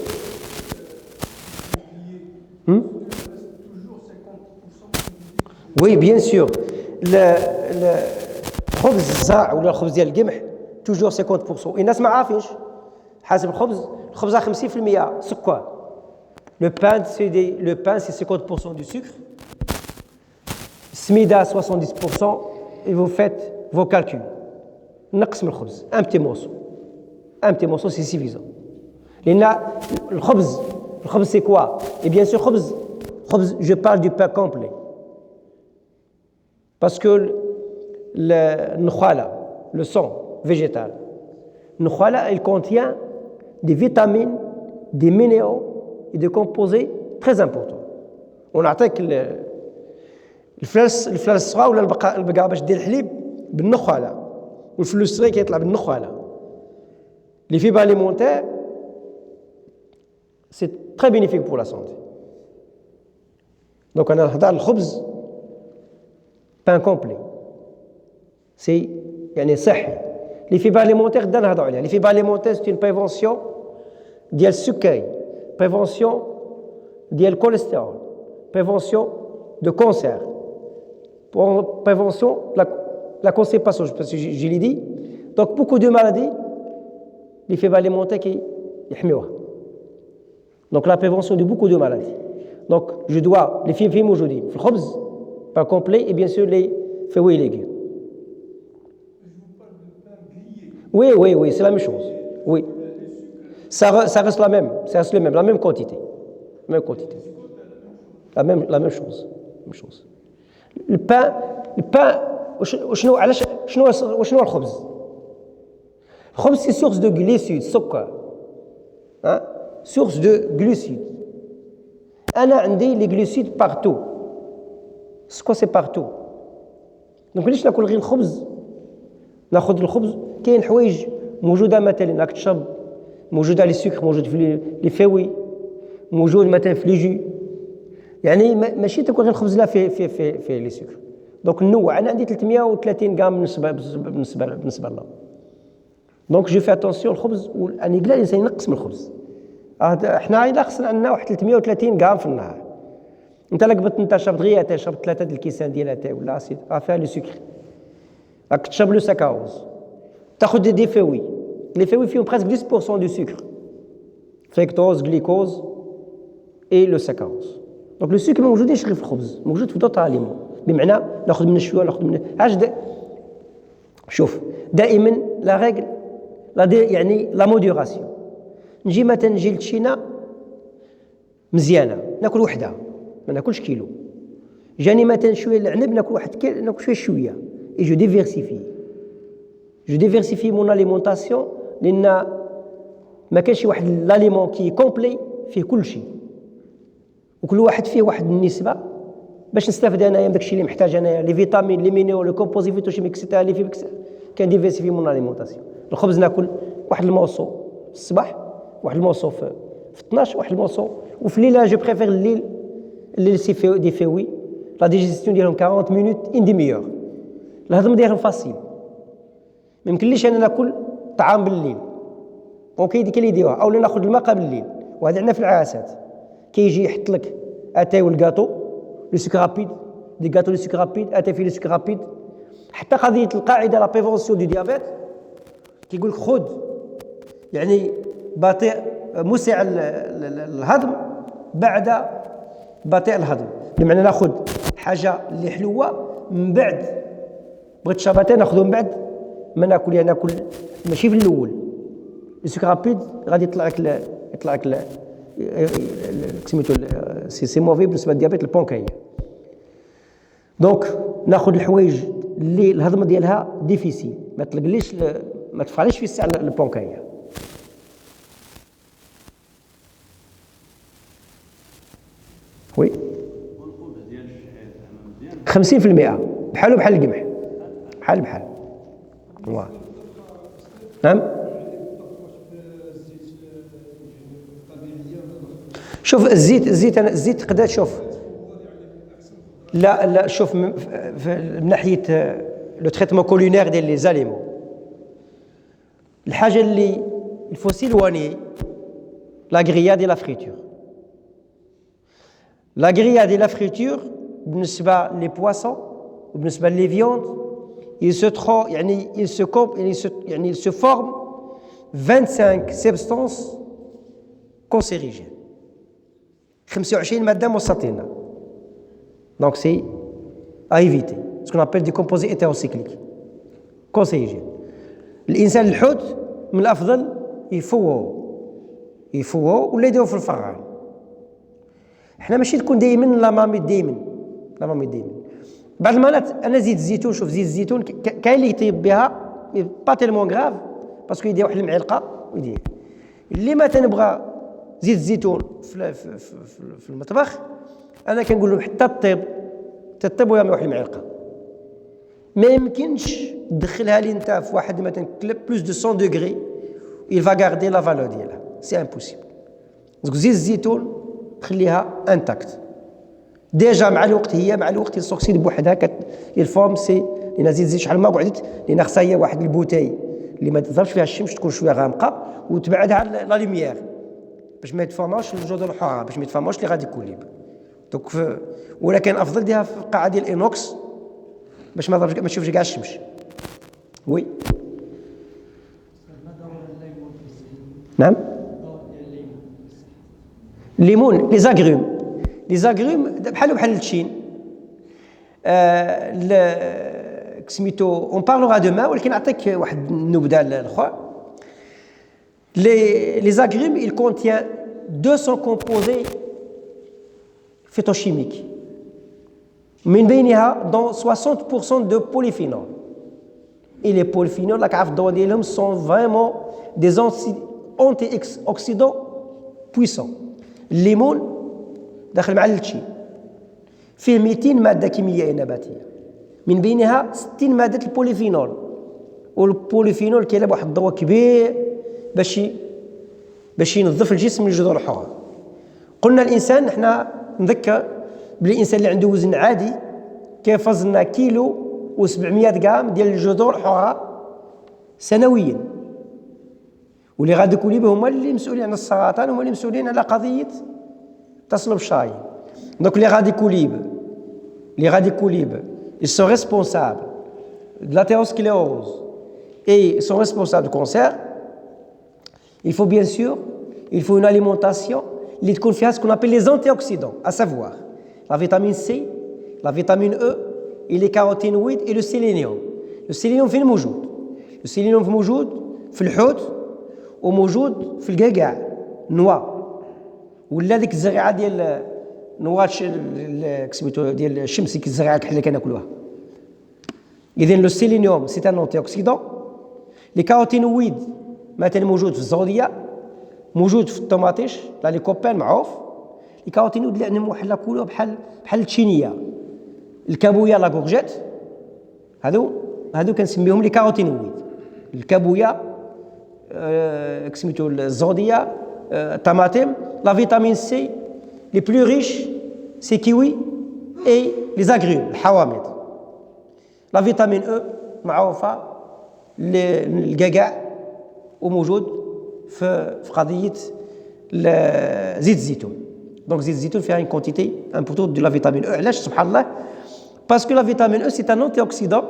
Speaker 1: Oui, bien sûr. الخبز الزرع ولا الخبز ديال القمح توجور 50%. الناس ما عارفينش حسب الخبز 50% سكر. Le pain c'est 50% du sucre. Smida 70%. Et vous faites vos calculs. نقص من الخبز un petit morceau c'est suffisant. لأن الخبز c'est quoi? Et bien sûr خبز je parle du pain complet. Parce que le sang végétal, il contient des vitamines, des minéraux et des composés très importants. On attaque الفلس الصغار ولا البقره باش دير الحليب بالنخاله، والفلوس الصغير كيطلع بالنخاله. Les fibres alimentaires, c'est très bénéfique pour la santé. Donc on a نهضر الخبز pain complet. C'est يعني صحي. Les fibres alimentaires غدا نهضروا عليها. Les fibres alimentaires c'est une prévention ديال السكري، prévention ديال الكوليسترول، prévention de cancer, prévention de la constipation, parce que je l'ai dit. Donc beaucoup de maladies, les fibres alimentaires qui يحميوها. Donc la prévention de beaucoup de maladies. Donc je dois les fibres aujourd'hui, le khobz pain complet et bien sûr les fruits et légumes. Oui, c'est la même chose. Oui. Ça reste la même, la même quantité. La même chose. Le pain وشنو علاش شنو الخبز؟ الخبز c'est source de glucides, سكر. Source de glucides. أنا عندي les glucides partout. السكر c'est partout. دونك ليش ناكل غير الخبز؟ ناخذ الخبز كاين حوايج موجوده مثلا راك تشرب موجوده لي سكر موجود في لي فوي موجود مثلا في لي جو. يعني ماشي تاكل غير الخبز لا في لي سكر. دونك نوع انا عندي 330 غرام بالنسبه لله. دونك جو في اتونسيون الخبز، يعني قلال الانسان ينقص من الخبز. احنا الا خصنا عندنا واحد 330 غرام في النهار، انت لقبت انت شربت غير اتاي، شربت 3 الكيسان ديال اتاي ولا سي فيها لو سكر، راك تشرب لو ساكاوز، تاخذ دي فوي، لي فوي فيهم بريسك 10% دو سكر، فريكتوز جليكوز اي لو ساكاوز. دونك لو سكر ما موجودش غير في الخبز، موجود في دوطا اليمون، بمعنى ناخذ من الشويه ناخذ من شوف دائما لا ريغل يعني لا موديراسيون. نجي مثلا نجي للتشينا مزيانه ناكل وحده ما ناكلش كيلو، جاني مثلا شويه العنب ناكل واحد كيلو، ناكل شويه اي جو ديفيرسيفي مون اليمونطاسيون، لان ما كاينش واحد لاليمون كي كومبلي فيه كل شيء، وكل واحد فيه واحد النسبه باش نستافد انايا من داكشي اللي محتاج انايا، لي فيتامين لي مينيرو لي كومبوزي فيتوشيميك اكسيتيرا لي فيبكس. كان ديفيرسيفي مون اليمونطاسيون. الخبز ناكل واحد الموصو في الصباح، واحد الموصو في 12، واحد الموصو، وفي الليل جو بريفير الليل سي في دي فوي، لا ديجيستيون ديالهم 40 مينوت ان ديمي اور، الهضم ديالهم فاسيل. ما يمكنليش انا ناكل طعام بالليل، اوكي ديك اللي يديروها، او ناخذ الماء قبل الليل، وهذا عندنا في العراسات كيجي يحط لك اتاي والكاطو لو سكر رابيد، دي كاطو لو سكر رابيد، اتاي في لو سكر رابيد. حتى قضيه القاعده لا بريفونسيون دو ديابيت كيقول لك خذ يعني بطيء مسرع الهضم بعد بطيء الهضم، بمعنى ناخذ حاجه اللي حلوه من بعد بغيت شربتين ناخذهم بعد ما ناكل، يعني ناكل ماشي في الاول. السكر رابيد غادي يطلع لك سميتو سي موفي بالنسبه للديابيت البونكاي. دونك ناخذ الحوايج اللي الهضم ديالها ديفيسيل، ما تلقليش ما تفعليش في الساعه البونكاي. وي 50% بحالو بحال القمح، بحال نعم. شوف الزيت تقدر تشوف، لا شوف من ناحيه لو تريتمون كولينير ديال لي زاليمون، الحاجه اللي الفوسيل واني لا غريا ديال لا فريتور. لا غريا ديال لا فريتور بالنسبه لي بواسون وبالنسبه لي فيوند il se forme 25 substances cancérigènes، 25 ماده مسرطنه. Donc c'est à éviter ce qu'on appelle des composés hétérocycliques cancérigènes. الانسان الحوت من الافضل يفوه ولا يديروا في الفران. احنا ماشي تكون دائما لا مامي دائما بعض المرات انا زيت الزيتون، شوف زيت الزيتون كاين اللي يطيب بها با تيلمون غراف باسكو يدير واحد المعلقه ويدير. اللي ما تنبغى زيت الزيتون في المطبخ انا كنقول لهم حتى الطيب ويا واحد المعلقه. ما يمكنش تدخلها لي انت في واحد مثلا بلوس دو 100 دوغري il va garder la valeur ديالها، سي امبوسيبل. زيت الزيتون خليها انتاكت ديجا مع الوقت السوكسيد بوحدها الفورم سي لان زيت شحال ما قعدت، لان خصها هي واحد البوتاي اللي ما تضربش فيها الشمس، تكون شويه غامقه وتبعدها على لا لوميير باش ما يتفرماش الجدر الحاره، باش ما يتفرماش اللي غادي يكون ليب. دونك ولكن افضل ديها في قاعه ديال الانوكس باش ما تشوفش كاع الشمس. وي نعم. الليمون لي زاغروم بحال التشين سميتو اون بارلورا دوما، ولكن نعطيك واحد النبذه الاخرى. لي زاغروم il contient 200 composés phytochimiques من بينها دون 60% de polyphénol. et les polyphénols راك عارف الدواء ديالهم sont vraiment des antioxydants puissants. الليمون داخل مع التشين فيه 200 ماده كيميائيه نباتيه من بينها 60 ماده البوليفينول، والبوليفينول كيلعب واحد الدور كبير باش ينظف الجسم من الجذور الحره. قلنا الانسان، احنا نذكر بالانسان اللي عنده وزن عادي كيفاز لنا كيلو و700 غرام ديال الجذور الحره سنويا. واللي راديكوليب هما اللي مسؤولين عن السرطان، هما اللي مسؤولين على قضيه تصلب الشرايين. دونك les radicaux-libres, ils sont responsables de l'athérosclérose et ils sont responsables du cancer. Il faut bien sûr, une alimentation qui contient ce qu'on appelle les antioxydants, à savoir la vitamine C, la vitamine E et les caroténoïdes et le sélénium. Le sélénium فين موجود؟ Le sélénium موجود في الحوت وموجود في القعقاع نوا ولا ديك الزريعه ديال نواه سميتو ديال الشمس، ديك الزريعه اللي كناكلوها. اذا لو سيلينيوم سي ان انتي اوكسيدون. لي كاروتينويد مثلا موجود في الزوديه، موجود في الطوماطيش لا لي كوبان معروف. لي كاروتينويد اللي عندهم واحد لاكولور بحال التشينيه، الكابويا لا كورجيت، هادو كنسميهم لي كاروتينويد. الكابويا سميتو الزوديه، طماطم. La vitamine C, les plus riches, c'est kiwi et les agrumes, الحوامض. La vitamine E معروفة القعقاع وموجود في قضية زيت الزيتون. Donc زيت الزيتون فيها une quantité importante de la vitamine E. علاش؟ سبحان الله، parce que la vitamine E c'est un antioxydant.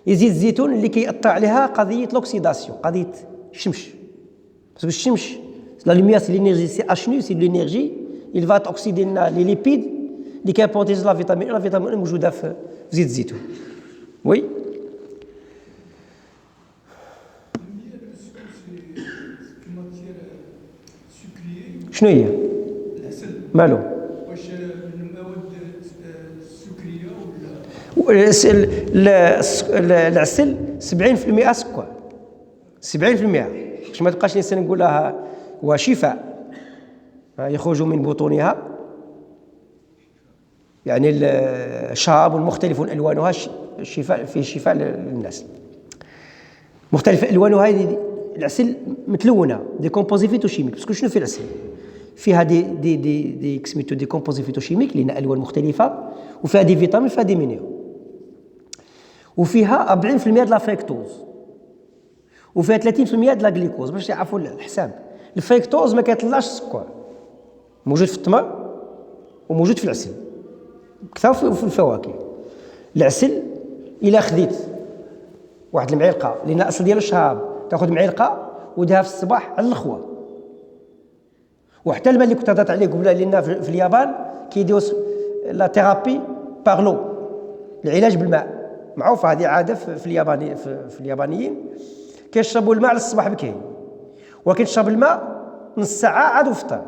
Speaker 1: زيت الزيتون اللي كيأثر عليها قضية l'oxydation، قضية الشمس. parce que الشمس la lumière, c'est l'énergie, c'est H nu, c'est de l'énergie. Il va oxyder les lipides qui apportent la vitamine E. La vitamine E est موجودة في زيت الزيتون. Oui. شنو هي؟ العسل. مالو؟ واش من المواد السكرية ولا؟ العسل 70% سكر. 70%. باش ما تبقاش الانسان نقول لها وشفاء يخرج من بطونها، يعني الشراب المختلف الوانها شفاء، في شفاء للناس. مختلف الوانها، العسل متلونه دي كومبوزي فيتوشيميك. باسكو شنو في العسل؟ فيها دي سميتو دي كومبوزي فيتوشيميك لان الوان مختلفه، وفيها دي فيتامين، فيها دي مينيرال، وفيها 40% د لا فريكتوز، وفيها 30% د لا غليكوز. باش تعرفوا الحساب، الفريكتوز ما كيطلعش السكر، موجود في التمر وموجود في العسل كثر في الفواكه. العسل الا خديت واحد المعلقه، لان الاصل ديال الشراب تاخذ معلقه وديها في الصباح على الخوا. وحتى الماء اللي كنت هضرت عليه قبل، لان في اليابان كيديروا لا ثيرابي باغ لو، العلاج بالماء معروفه. هذه عاده في اليابانيين كيشربوا الماء على الصباح بكري، ولكن تشرب الماء نص ساعه عاد وفطر.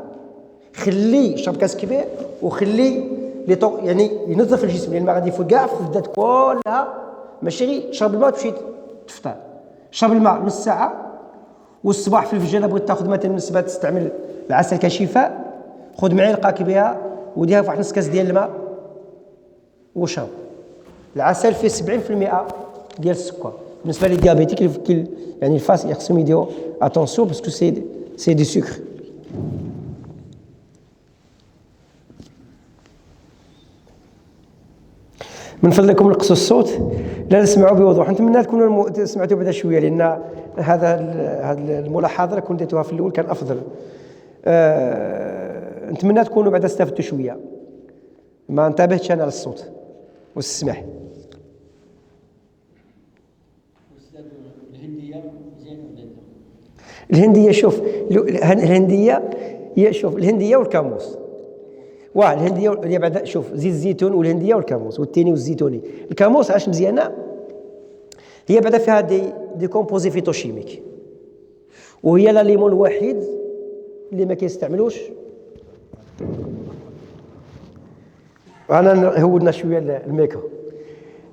Speaker 1: خليه شرب كاس كبير وخليه يعني ينظف الجسم، لان الماء غادي يفوت كاع في الذات كلها، ماشي غير تشرب الماء وتمشي تفطر. شرب الماء نص ساعه، والصباح في الفجر بغيت تاخذ مثلا بالنسبه تستعمل العسل كشفاء، خذ معلقه كبيره وديها في واحد نص كاس ديال الماء وشرب. العسل فيه 70% ديال السكر. بالنسبه للديابيتيك يعني الفاس يخصهم يديروا اتونسيون باسكو سي دي سكر. من فضلكم نقصوا الصوت لا نسمعوا بوضوح. نتمنى تكونوا سمعتوا بعدا شويه، لان هذا الملاحظه كنت درتوها في الاول كان افضل. نتمنى تكونوا بعدا استفدتوا شويه. ما انتبهتش انا على الصوت والسماح. الهنديه شوف، الهنديه والكاموس. الهنديه اللي بعدا شوف زيت الزيتون والهنديه والكاموس والتيني والزيتوني. الكاموس علاش مزيانه؟ هي بعدا فيها دي كومبوزي فيتوشيميك، وهي لا ليمون الوحيد اللي ما كيستعملوش. انا هودنا شويه الميكا.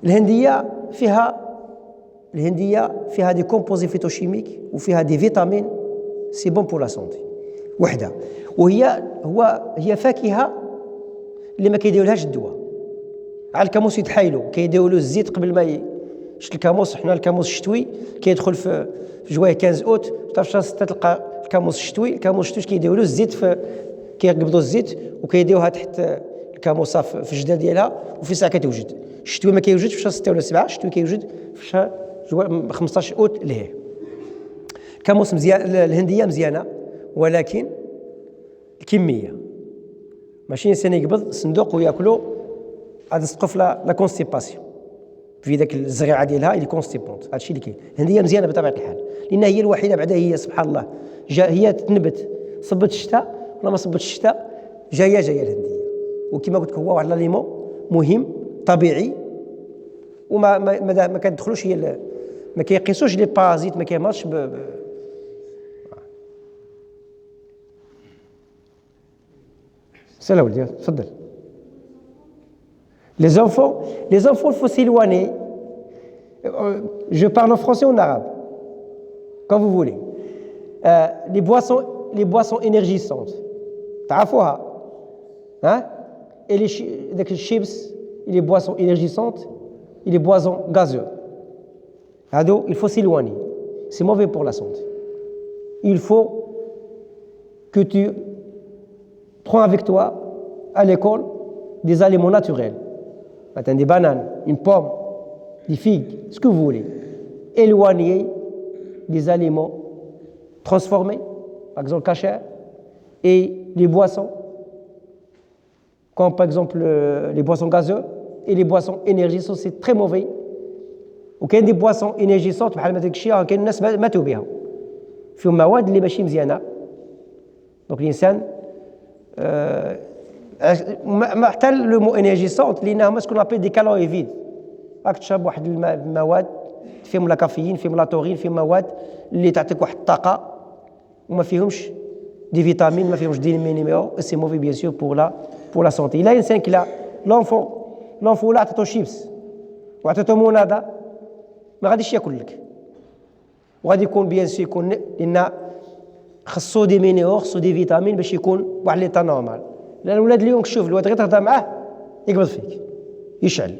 Speaker 1: الهنديه فيها دي كومبوزي فيتوشيميك وفيها دي فيتامين سي بون بور لا سونتي وحده. هي فاكهه اللي ما كيديرولهاش الدواء. على الكاموس يتحايلوا كيديروا له الزيت قبل ما شفت الكاموس. حنا الكاموس الشتوي كيدخل في جوايه 15 اوت، تعرف شهر 6 تلقى الكاموس الشتوي كيديروا له الزيت، كيقبضوا الزيت وكيديروها تحت الكاموسه في الجدار ديالها، وفي ساعه كتوجد. الشتوي ما كيوجدش في شهر 6 ولا 7، الشتوي كيوجد في شهر 15 اوت لهيه. الكاموس مزيان، الهنديه مزيانه ولكن الكميه ماشي الانسان يقبض صندوق وياكلو غادي نسقوا في لا كونستيباسيون في ذاك الزغيعه ديالها اللي كونستيبونت. هادشي اللي كاين. الهنديه مزيانه بطبيعه الحال لان هي الوحيده بعدا، هي سبحان الله هي تنبت صبت الشتاء ولا ما صبتش الشتاء جايه الهنديه. وكما قلت لك هو واحد لاليمون مهم طبيعي وما ما كتدخلوش هي ما كيقيسوش لي بارازيت، ما كيمرش سلام ولدي تفضل. Les enfants, il faut s'éloigner. Je parle en français ou en arabe, quand vous voulez. Les boissons énergisantes, تعرفوها hein? Et les chips, les boissons énergisantes et les boissons gazeuses. Il faut s'éloigner. C'est mauvais pour la santé. Il faut que tu prends avec toi à l'école des aliments naturels. Des bananes, une pomme, des figues, ce que vous voulez. Éloignez des aliments transformés, par exemple kasher, et les boissons, comme par exemple les boissons gazeuses et les boissons énergisantes, c'est très mauvais. وكاين دي بواسون انرجيسونت بحال ما داك الشيء كاين الناس ماتوا بها فيهم مواد اللي ماشي مزيانه. دونك الانسان ما حتى لو مو انرجيسونت لانها ما سكون ابي دي كالوري فيد. راك تشرب واحد المواد فيهم لا كافيين، فيهم لا تورين، فيهم مواد اللي تعطيك واحد الطاقه وما فيهمش دي فيتامين، ما فيهمش دي مينيرال. سي موفي بيان سور بور لا سونتي. الا انسان كلا لونفون لا عطاتو شيبس وعطاتو مناضه ما غاديش ياكل لك، وغادي يكون بيان سور يكون لان خصو دي مينيرال، خصو دي فيتامين باش يكون واحد ليطا نورمال. لان الولاد اليوم شوف الولاد غير تهضر معاه يقبض فيك يشعل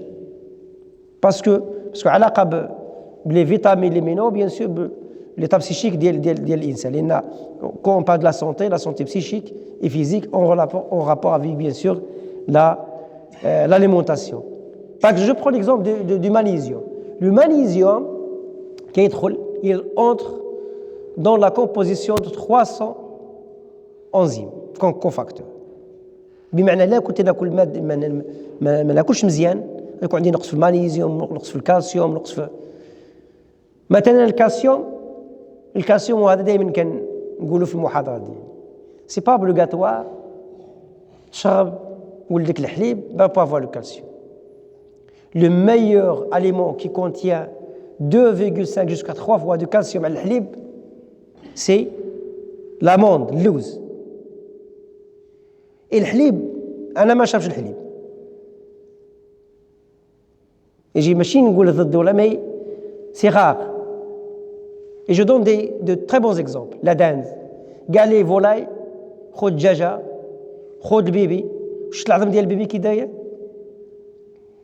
Speaker 1: باسكو علاقه بلي فيتامين لي مينو بيان سور ليطا بسيشيك ديال الانسان. لان كون با دو لا سونتي بسيشيك اي فيزيك اون رابور افيك بيان سور l'alimentation. Par exemple, je prends l'exemple du magnésium. Le magnésium il entre dans la composition de 300 enzymes cofacteurs. بمعنى لا كنت ناكل ما ناكلش مزيان يكون عندي نقص في المغنيسيوم، نقص في الكالسيوم، نقص في مثلا الكالسيوم وهذا دائما كنقولوا في المحاضرات ديالي سي با اوبليغاتوار تشرب ولدك الحليب با افوار لو كالسيوم. Le meilleur aliment qui contient 2,5 jusqu'à 3 fois de calcium على الحليب c'est l'amande، اللوز. الحليب انا ما شربش الحليب يجي ماشي نقول ضد ولا مي سي غار. et je donne de très bons exemples. la dinde كاع لي فولاي، خذ دجاجه، خذ البيبي. شفت العظم ديال البيبي كي داير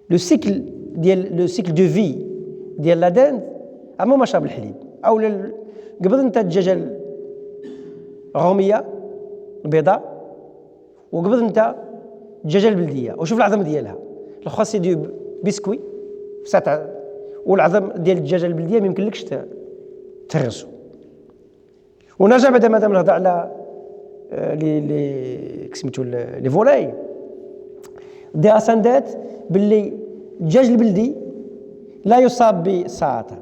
Speaker 1: لو سيكل دو في ديال لا دند اما ما شرب الحليب. او قبض انت الدجاجه الروميه البيضاء وقبض انت الدجاجه البلديه وشوف العظم ديالها. الاخرى سي دو بسكوي ساعه، والعظم ديال الدجاجه البلديه ما يمكنلكش تهرسو. ونرجع بعد ما نهضر على لي سميتو لي فولاي دراسات باللي الدجاج البلدي لا يصاب بالسرطان.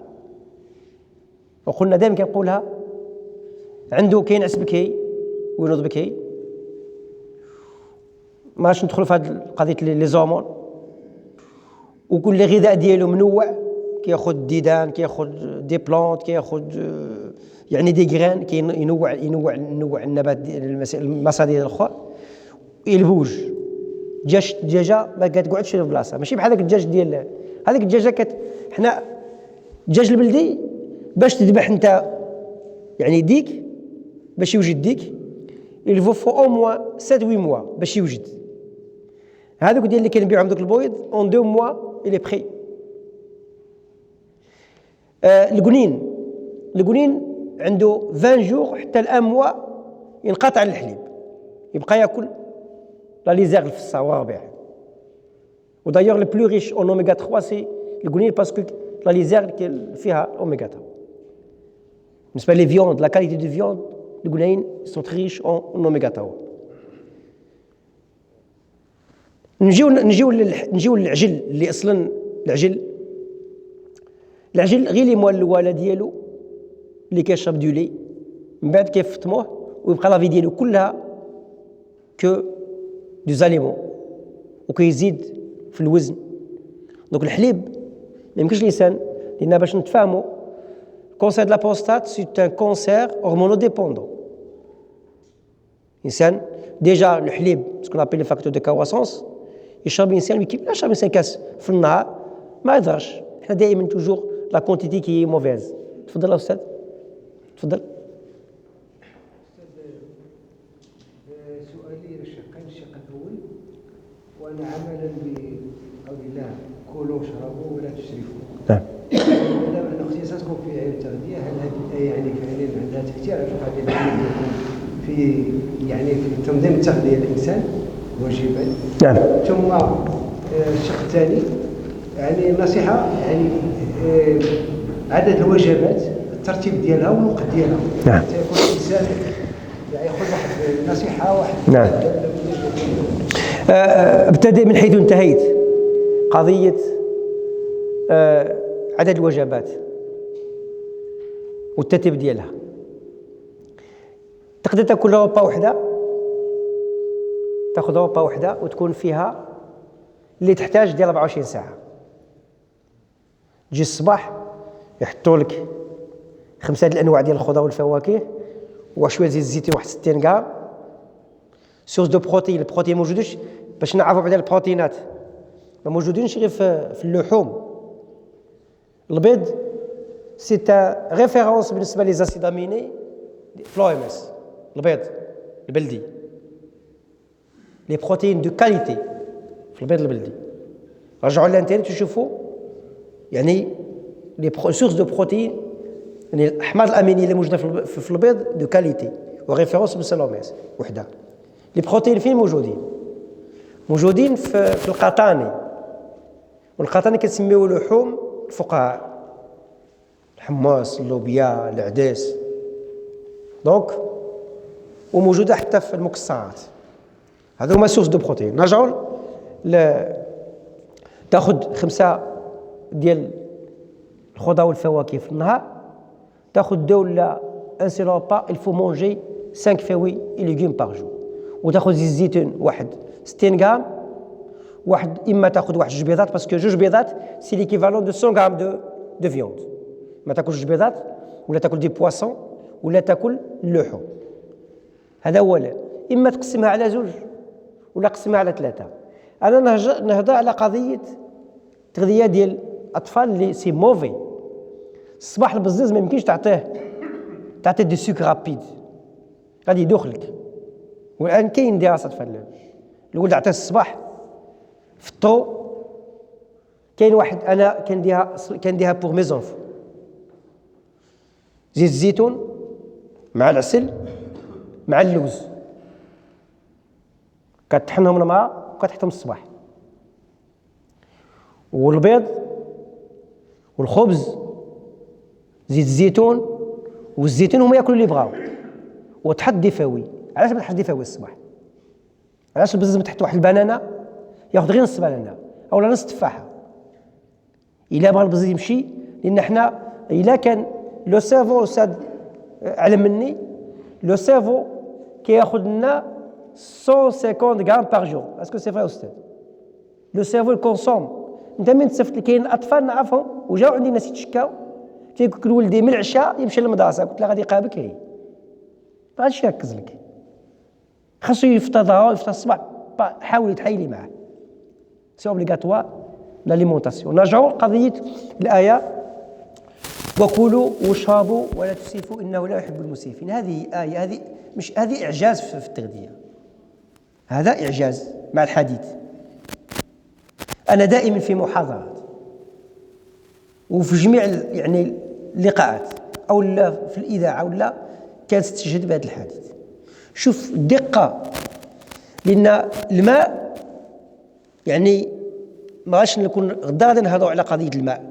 Speaker 1: وقلنا دائما كنقولها عنده كينعس بكي وينوض بكي. ماش ندخلوا في هذه قضيه لي زومون. وكل غذاء ديالو منوع، كياخذ ديدان، كياخذ دي بلانت، كياخذ يعني دي غران، ينوع النبات المصادر الاخرى. البوج الدجاجه ما كتقعدش في بلاصه، ماشي بحال هذاك الدجاج ديال هذيك الدجاجه حنا الدجاج البلدي باش تذبح انت يعني ديك باش يوجد ديك il faut au moins 7 8 mois باش يوجد. هذوك ديال اللي كنبيعهم دوك البويض en 2 mois il est prêt. القنين عنده 20 جور حتى ل1 mois ينقطع الحليب، يبقى ياكل لا ليزير الفصه والربيع. ودايوغ لو بلو ريش اون اوميغا 3 سي القنين باسكو لا ليزير فيها اوميغا 3. بالنسبه لي فيوند لا كاليتي دو فيوند القناين سون تري ريش اون اوميغا 3. نجيو للعجل اللي اصلا العجل غير لي موا الاولى ديالو اللي كيشرب دو لي من بعد كيفطموه ويبقى لافي ديالو كلها كو دو زاليمون وكيزيد في الوزن. دونك الحليب ما يمكنش الانسان لان باش نتفاهموا كونسير دو لا بروستات سي ان كونسير هرمونو ديبوندون. الانسان ديجا الحليب سكون ابيل لي فاكتور دو كرواسونس يشرب الانسان لا يشرب الانسان كاس في النهار ما يضرش. حنا دائما توجور لا كونتيتي كي موفيز. تفضل استاذ تفضل.
Speaker 2: سؤالي شقين. الشق الاول وانا عملا بقول الله كلوا واشربوا ولا تسرفوا.
Speaker 1: نعم.
Speaker 2: دابا اختصاصكم في علم التغذيه هل هذه الايه يعني فعلا عندها تاثير على هذه في يعني في تنظيم التغذيه الانسان واجبا؟
Speaker 1: نعم.
Speaker 2: ثم الشق الثاني يعني نصيحه يعني عدد الوجبات الترتيب ديالها والوقت ديالها.
Speaker 1: نعم.
Speaker 2: يكون الانسان يعني ياخذ واحد نصيحه واحد.
Speaker 1: نعم. ابتدئ من حيث انتهيت. قضيه عدد الوجبات والترتيب ديالها. تقدر تاكل وجبه واحده، تاخذ وجبه واحده وتكون فيها اللي تحتاج ديال 24 ساعه. تجي الصباح يحطوا لك 5 الانواع ديال الخضر والفواكه وشويه زيت الزيتون واحد 60 غرام سورس دو بروتين. البروتين موجودش باش نعرفوا بعدا البروتينات ما موجودينش غير في اللحوم. البيض سي تا ريفيرونس بالنسبه لي زاسيد اميني في الأو إم إس. البيض البلدي لي بروتين دو كاليتي في البيض البلدي. رجعوا للانترنت تشوفوا يعني لي سورس دو بروتين يعني الاحماض الامينيه اللي موجوده في البيض دو كاليتي وريفيرونس بالنسبه للأو إم إس وحده. لي بروتين فين موجودين في القطاني. والقطاني كنسميوه لحوم الفقهاء، الحمص اللوبيا العدس. دونك وموجوده حتى في المكسرات. هذا هما سورس دو بروتين. نرجعوا تاخذ 5 ديال الخضر والفواكه في النهار، تاخذ 2 ولا ان سي روبا il faut manger 5 fruits et légumes par jour. وتاخذ زيت الزيتون واحد 60 غرام، واحد اما تاخذ واحد 2 بيضات باسكو 2 بيضات سي ليكيفالون دو 100 غرام دو فيوند. ما تاكلش 2 بيضات ولا تاكل دي بواسون ولا تاكل اللحوم. هذا هو اما تقسمها على 2 ولا قسمها على 3. انا نهضر على قضيه التغذيه ديال الاطفال اللي سي موفي. الصباح البزاز ما يمكنش تعطيه دي سوكر رابيد غادي يدوخلك. والان كاين دراسات في الولد عطيه الصباح فطرو. كاين واحد انا كنديها بور مي زونف زيت الزيتون مع العسل مع اللوز كتحنهم الماء وكتحطهم الصباح. والبيض والخبز زيت الزيتون والزيتون هما ياكلوا اللي بغاو. وتحط دفاوي. علاش ما تحط دفاوي الصباح؟ علاش بزاف ما تحط واحد البنانه ياخذ غير نص بنانه اولا نص تفاحه الا بغى البزاز يمشي. لان حنا الا كان لو سيرفو استاذ علم مني لو سيرفو كياخذ لنا 150 غرام بار جور. اسكو سي فري استاذ؟ لو سيرفو الكونسوم. انت من تصيفط كاين اطفال نعرفهم وجاو عندي ناس يتشكاو تيقول ولدي من العشاء يمشي للمدرسه. قلت له غادي يقابلك هي ما غاديش يركز لك. خاصو يفطر ظهر يفطر الصباح. حاول تحيلي معاه سي اوبليغاتوار لاليمونطاسيون. نرجعوا لقضيه الايه وكلوا واشربوا ولا تسرفوا انه لا يحب المسرفين. هذه ايه هذه اعجاز في التغذيه. هذا اعجاز مع الحديث. انا دائما في محاضرات وفي جميع يعني اللقاءات او في الاذاعه ولا كانت تستشهد بهذا الحديث. شوف الدقه. لان الماء يعني ما غاش نكون غدا غادي نهضروا على قضيه الماء.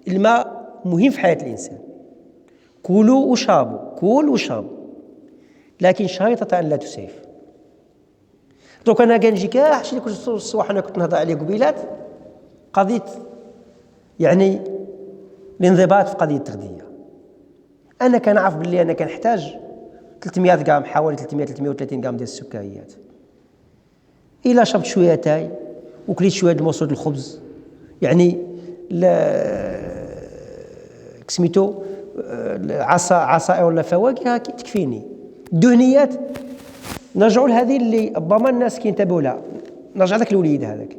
Speaker 1: الماء مهم في حياه الانسان. كلوا وشربوا، كل وشرب، لكن شريطة أن لا تسرف. دونك أنا كنجي كاع شي كنت الصباح أنا كنت نهضر عليه قبيلات، قضية يعني الانضباط في قضية التغذية. أنا كنعرف باللي أنا كنحتاج 300 غرام، حوالي 330 غرام ديال السكريات. إلا شربت شوية تاي وكليت شوية الموصود الخبز، يعني سميتو عصائر ولا فواكه تكفيني. الدهنيات نرجعوا لهذه اللي ربما الناس كينتبهوا لها. نرجع لك الوليد هذاك،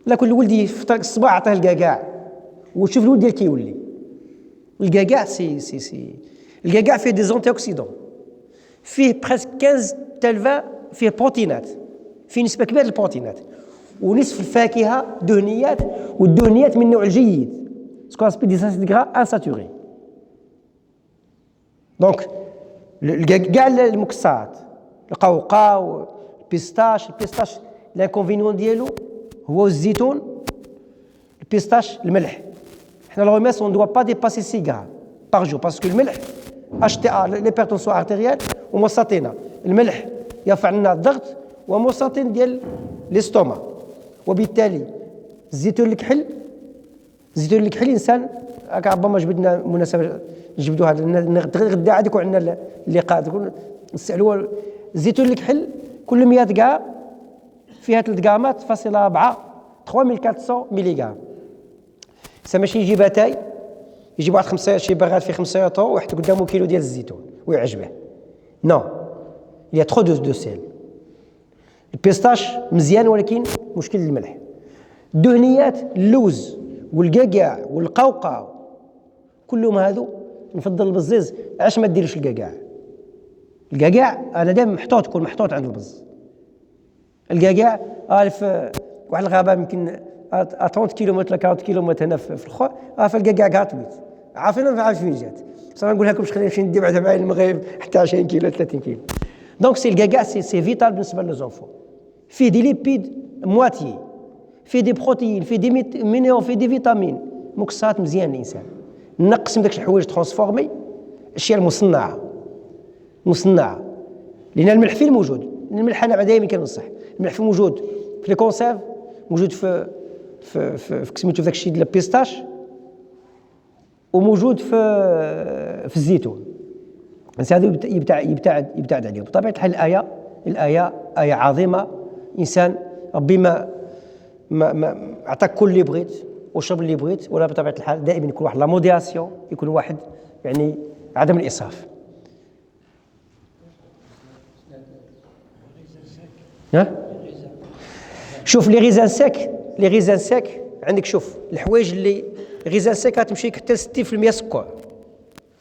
Speaker 1: لا كل ولد يفطر الصباح عطاه الكاكاع وشوف الولد ديال كيولي. الكاكاع سي الكاكاع فيه دي زونتي اوكسيدون، فيه بريسك 15 تلفا، فيه بروتينات، فيه نسبة كبيرة للبروتينات، ونصف الفاكهة دهنيات، والدهنيات من النوع الجيد سكون سبي دي اسيد غرا انساتوري. دونك كاع المكسرات، القوقاو، البيستاش لانكونفينيون ديالو هو الزيتون، البيستاش، الملح. حنا الغماس اون دوا با ديباسي 6 غرام باغ جور، باسكو الملح HTA ليبرتونسيون ارتيريال وموساطينا. الملح يرفع لنا الضغط وموساطين ديال ليستوما، وبالتالي الزيتون الكحل الانسان ربما جبدنا مناسبه نجبدوا هذا غدا عاد يكون عندنا اللقاء نسالوا. الزيتون الكحل كل 100 غرام فيها 3 غرامات فاصله 4 3400 ملغ. ماشي يجيب اتاي، يجيب واحد 5 شي باغات فيه 5 يطو ويحط قدامه كيلو ديال الزيتون ويعجبه. نو il y a trop de sel. البيستاش مزيان ولكن مشكل الملح. الدهنيات اللوز والكاكاع والقوقاو كلهم هذو نفضل البزيز. علاش ما ديرش الكاكاع؟ الكاكاع انا دائما محطوط، يكون محطوط عند البز. الكاكاع في واحد الغابه يمكن 30 كيلومتر ولا 40 كيلومتر هنا في الاخر، فالكاكاع غاتويت عارفين ما عارف فين جات. صافي نقول لكم خلينا نمشي ندي بعدا معايا المغرب حتى 20 كيلو 30 كيلو. دونك سي الكاكاع سي فيتال بالنسبه للزونفون. فيه دي ليبيد مواتي، فيه دي بروتيين، فيه دي مينيرال، فيه دي فيتامين، مكسرات مزيان الانسان. نقص من داك الحوايج ترانسفورمي، الاشياء المصنعه، لان الملح فيه موجود. الملح انا دائما كننصح الملح فيه موجود في لي كونسيرف، موجود في سميتو داك الشيء ديال البيستاش، وموجود في الزيتون. بس هذا يبتعد عليهم. بطبيعه الحال الايه ايه عظيمه. انسان ربي ما اعطاك كل اللي بغيت وشرب اللي بغيت، ولا بطبيعه الحال دائما يكون واحد لا مودياسيون، يكون واحد يعني عدم الاسراف. شوف لي غيزان سيك عندك. شوف الحوايج اللي غيزان سيك غتمشي حتى 60% سكر.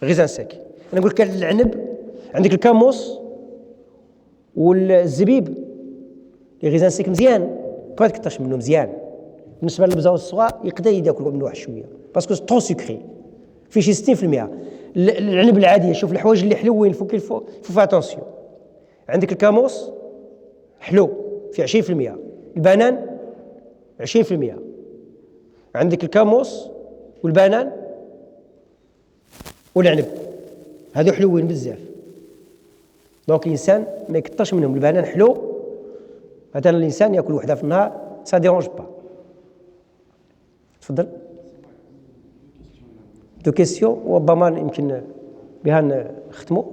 Speaker 1: غيزان سيك انا نقول لك العنب، عندك الكاموس والزبيب. لي غيزان سيك مزيان، ما تكثرش منه، مزيان بالنسبه للبزاو الصغار يقدر ياكل منه واحد شويه باسكو طرو سكري، فيه شي 60%. العنب العاديه، شوف الحوايج اللي حلوين فوق فوا اتونسيون. عندك الكاموس حلو فيه 20%، البنان 20%. عندك الكاموس والبنان والعنب هذو حلوين بزاف. دونك الانسان ما يكثرش منهم. البنان حلو، مثلا الانسان ياكل وحده في النهار سا ديرونج با. تفضل. دو كيسيون وربما يمكن بها نختموا.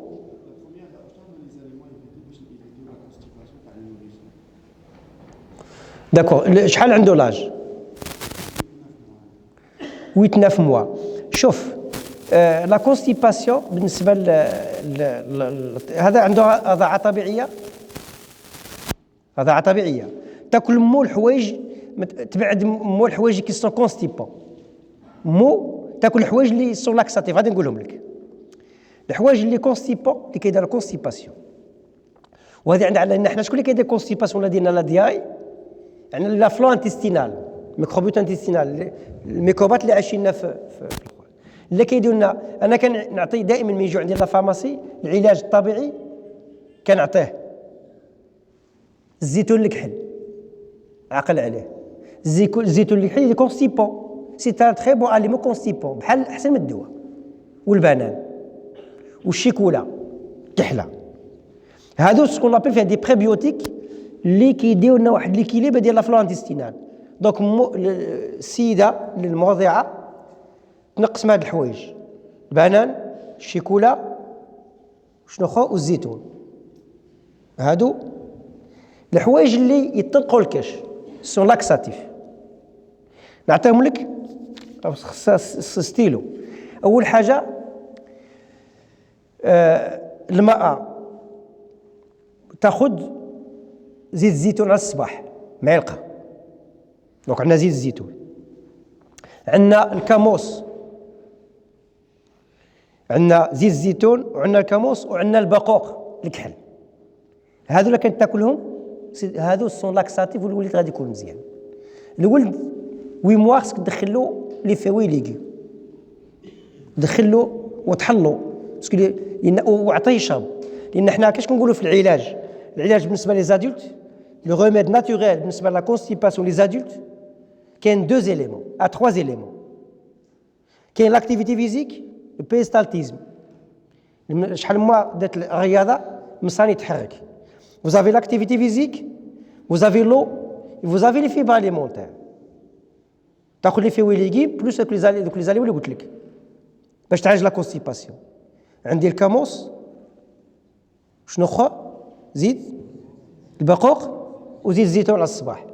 Speaker 1: داكور. شحال عنده لاج؟ 8-9 موا. شوف لا كونستيباسيون بالنسبه هذا عنده رضاعه طبيعيه. رضاعه طبيعيه تاكل مو الحوايج، تبعد مو الحوايج كي سون كونستيبون، مو تاكل الحوايج اللي سون لاكساتيف. غادي نقولهم لك الحوايج اللي كونستيبون اللي كيدير كونستيباسيون. وهذه عندنا حنا شكون اللي كيدير كونستيباسيون ولا ديالنا لا دياي، يعني لا فلو انتستينال، ميكروبيوت انتستينال، الميكروبات اللي عايشين في اللي كيديروا لنا. انا كنعطي دائما من يجوا عندي لا فارماسي العلاج الطبيعي كنعطيه الزيتون الكحل، عقل عليه. الزيتون الكحل كونستيبون، سي ان تري بون اليمون كونستيبون، بحال احسن من الدواء. والبنان والشيكولا كحله. هادو سكون ابل فيها دي بريبيوتيك اللي كيديروا لنا واحد ليكيليبر ديال لا فلورا انتستينال. دونك السيده المرضعه تنقص من هاد الحوايج، البنان، الشيكولا، شنو اخر، والزيتون. هادو الحوايج اللي يطلقوا الكاش سون لاكساتيف. نعطيهم لك ستيلو. اول حاجه الماء، تاخذ زيت الزيتون على الصباح معلقه. دونك عندنا زيت الزيتون، عندنا الكاموس، عندنا زيت الزيتون، وعندنا الكاموس، وعندنا البقوق الكحل. هادو اللي كنت تاكلهم هادو سون لاكساتيف، والوليد غادي يكون مزيان. الولد وي موا خصك تدخل له لي فوي ليغي، دخل له وطحن باسكو وعطيه يشرب. لان حنا كاش كنقولوا في العلاج بالنسبه لي زادولت، لو ريميد ناتوريل بالنسبه لا كونستيباسيون لي زادولت كاين دو زيليمون ا تخوا زيليمون. كاين لاكتيفيتي فيزيك، البيستالتيزم، شحال ما درت الرياضه مصاني تحرك. Vous avez l'activité physique, vous avez l'eau, et vous avez les fibres alimentaires. تاخذ لي فيوي ليغي بلوس دوك لي زاليو اللي قلت لك باش تعالج لا كونستيباسيون. عندي الكاموس، شنو اخر، زيت البقوق وزيت الزيتون على الصباح.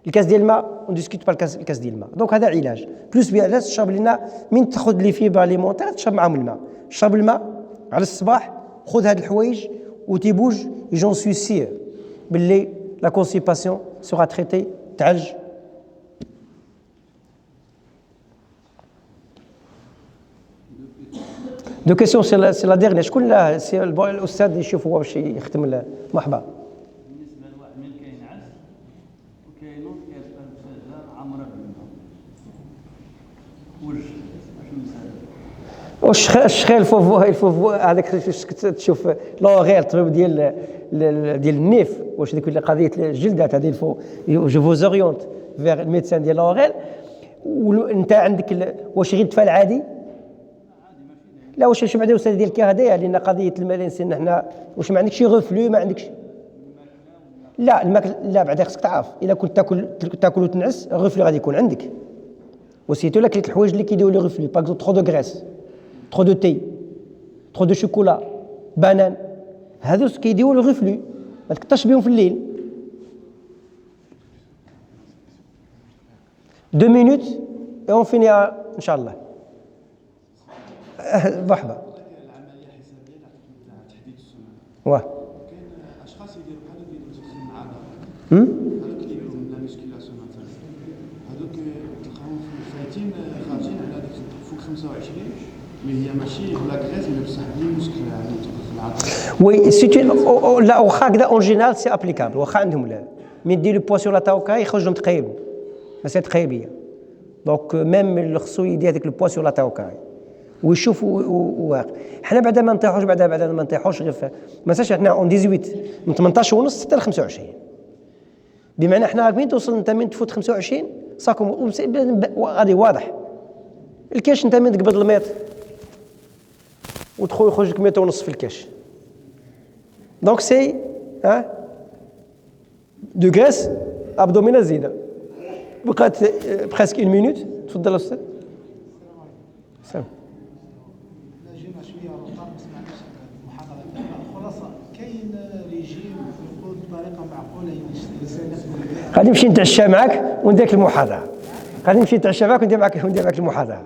Speaker 1: الكاس ديال الماء ونديسكوت الكاس ديال الماء. دونك هذا علاج بلوس علاج. تشرب لنا من تاخذ لي فيبر اليمونتير تشرب معاهم الماء. شرب الماء على الصباح، خذ هاد الحوايج وتيبوج. j'en suis sûr باللي la constipation sera traitée تعالج. دو كيسيون سي لا ديرني. شكون سي الاستاذ يشوف هو باش يختم. مرحبا.
Speaker 3: بالنسبه لواحد من كاين عس وكاين نوض كيبقى الفجاه عامره بالماء، واش
Speaker 1: الشخيل الفوفو هذاك تشوف لوغيل الطبيب ديال النيف، واش ديك قضيه الجلدات هذه الفو جو فوز اوريونت فيغ الميدسان ديال لوغيل. وانت عندك واش غير الطفل عادي؟ لا، واش بعدا الاستاذ ديال هذايا، لان قضيه الماء الانسان حنا واش ما عندكش غفلو، ما عندكش لا الماكل لا بعدا خصك تعرف الا كنت تاكل وتنعس غفلو غادي يكون عندك. وسيتو لك الحوايج اللي كيديروا لي غفلو باغ ترو دو غريس، ترو دو تي، ترو دو شوكولا، بانان، هذو كيديروا لي غفلو ما تكترش بهم في الليل. 2 مينوت et on finit ان شاء الله. مرحبا.
Speaker 4: العمليه الحسابيه تاع تحديد السمنه.
Speaker 1: واه
Speaker 4: كاين اشخاص يديروا بحال يديروا تكسير مع العضله، بحال كيديروا من لا ميسكيلاسيون مثلا، هذوك تلقاهم فايتين خارجين على ديك فوق 25 مي هي ماشي بلا كريز مي بصح لي موسكل يعني في العضله.
Speaker 1: وي سيتي لا واخا هكذا اون جينيرال سي ابليكابل. واخا عندهم لا مي دير لو بوا سور لا تاوكاي يخرجوا تقريب بس تقريبيه. دونك ميم اللي خصو يدير هذاك لو بوا سور لا تاوكاي ويشوف واقع. حنا بعدا ما نطيحوش بعدا ما نطيحوش غير ما ساش حنا اون 18 من 18 ونص حتى ل 25. بمعنى حنا راكبين توصل انت من تفوت 25 صاكم غادي واضح. الكاش انت من تقبض الميط ودخل يخرج لك ميط ونص في الكاش. دونك سي دو غريس ابدومينال زياده. بقات بريسك 1 مينوت. تفضل استاذ. سلام.
Speaker 5: جينا شويه روطار ما سمعناش المحاضره تاعنا. خلاصه كاين ريجيم يقول بطريقه معقوله
Speaker 1: غادي نمشي نتعشى معاك وندير لك المحاضره. غادي نمشي نتعشى معاك وندير معاك المحاضره.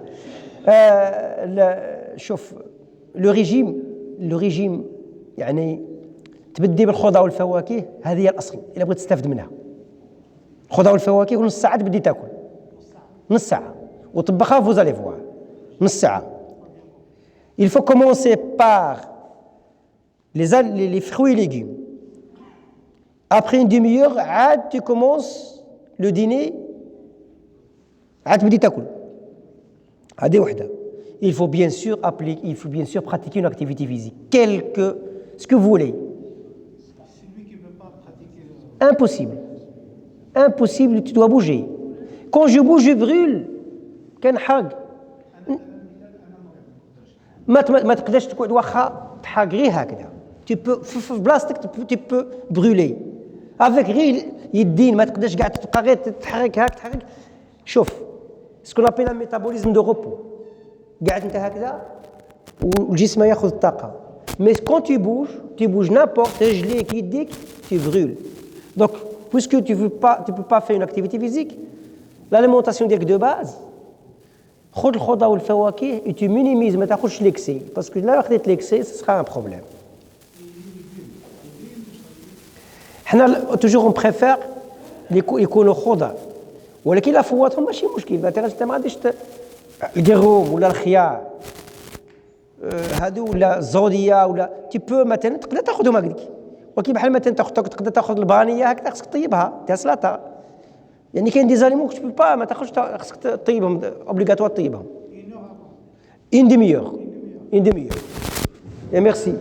Speaker 1: شوف لو ريجيم يعني تبدي بالخضر والفواكه، هذه هي الاصل الا بغيت تستافد منها. الخضر والفواكه ونص ساعه تبدي تاكل، نص ساعه وطبخها فوز الي فوار نص ساعه. Il faut commencer par les fruits et légumes. Après une demi-heure, tu commences le dîner, عاد تبدي تاكل. هذه وحده. Il faut bien sûr pratiquer une activité physique, ce que vous voulez.
Speaker 5: Celui qui ne veut pas pratiquer.
Speaker 1: Impossible, tu dois bouger. Quand je bouge, je brûle. كان حاج. ما تقدرش تقعد واخا تحرق غير هكذا. tu peux في بلاصتك tu peux brûler avec غير يدين، ما تقدرش قاعد تبقى غير تحرك هاك تحرك. شوف سكون ابيل ميتابوليزم دو روبو، قاعد انت هكذا والجسم ياخذ الطاقه. مي كون tu bouges n'importe رجليك يديك tu brûles. donc puisque tu peux pas faire une activité physique, l'alimentation ديالك de base خذ الخضر والفواكه et tu minimises، ما تاخذش ليكسي باسكو لا خديت ليكسي ce sera un problème. حنا توجور اون بريفير يكونوا خضر، ولكن لا فواتهم ماشي مشكل. مثلا انت ما غاديش القروم ولا الخيار هادو ولا الزوديه ولا تي بو مثلا تقدر تاخذهم هكذاك، ولكن بحال مثلا تقدر تاخذ البانيه هكذا خصك طيبها تاع سلطه. يعني كاين دي زاليمون كو با ما تاخذش خصك طيبهم اوبليغاتوار طيبهم. une demi-heure. Et merci.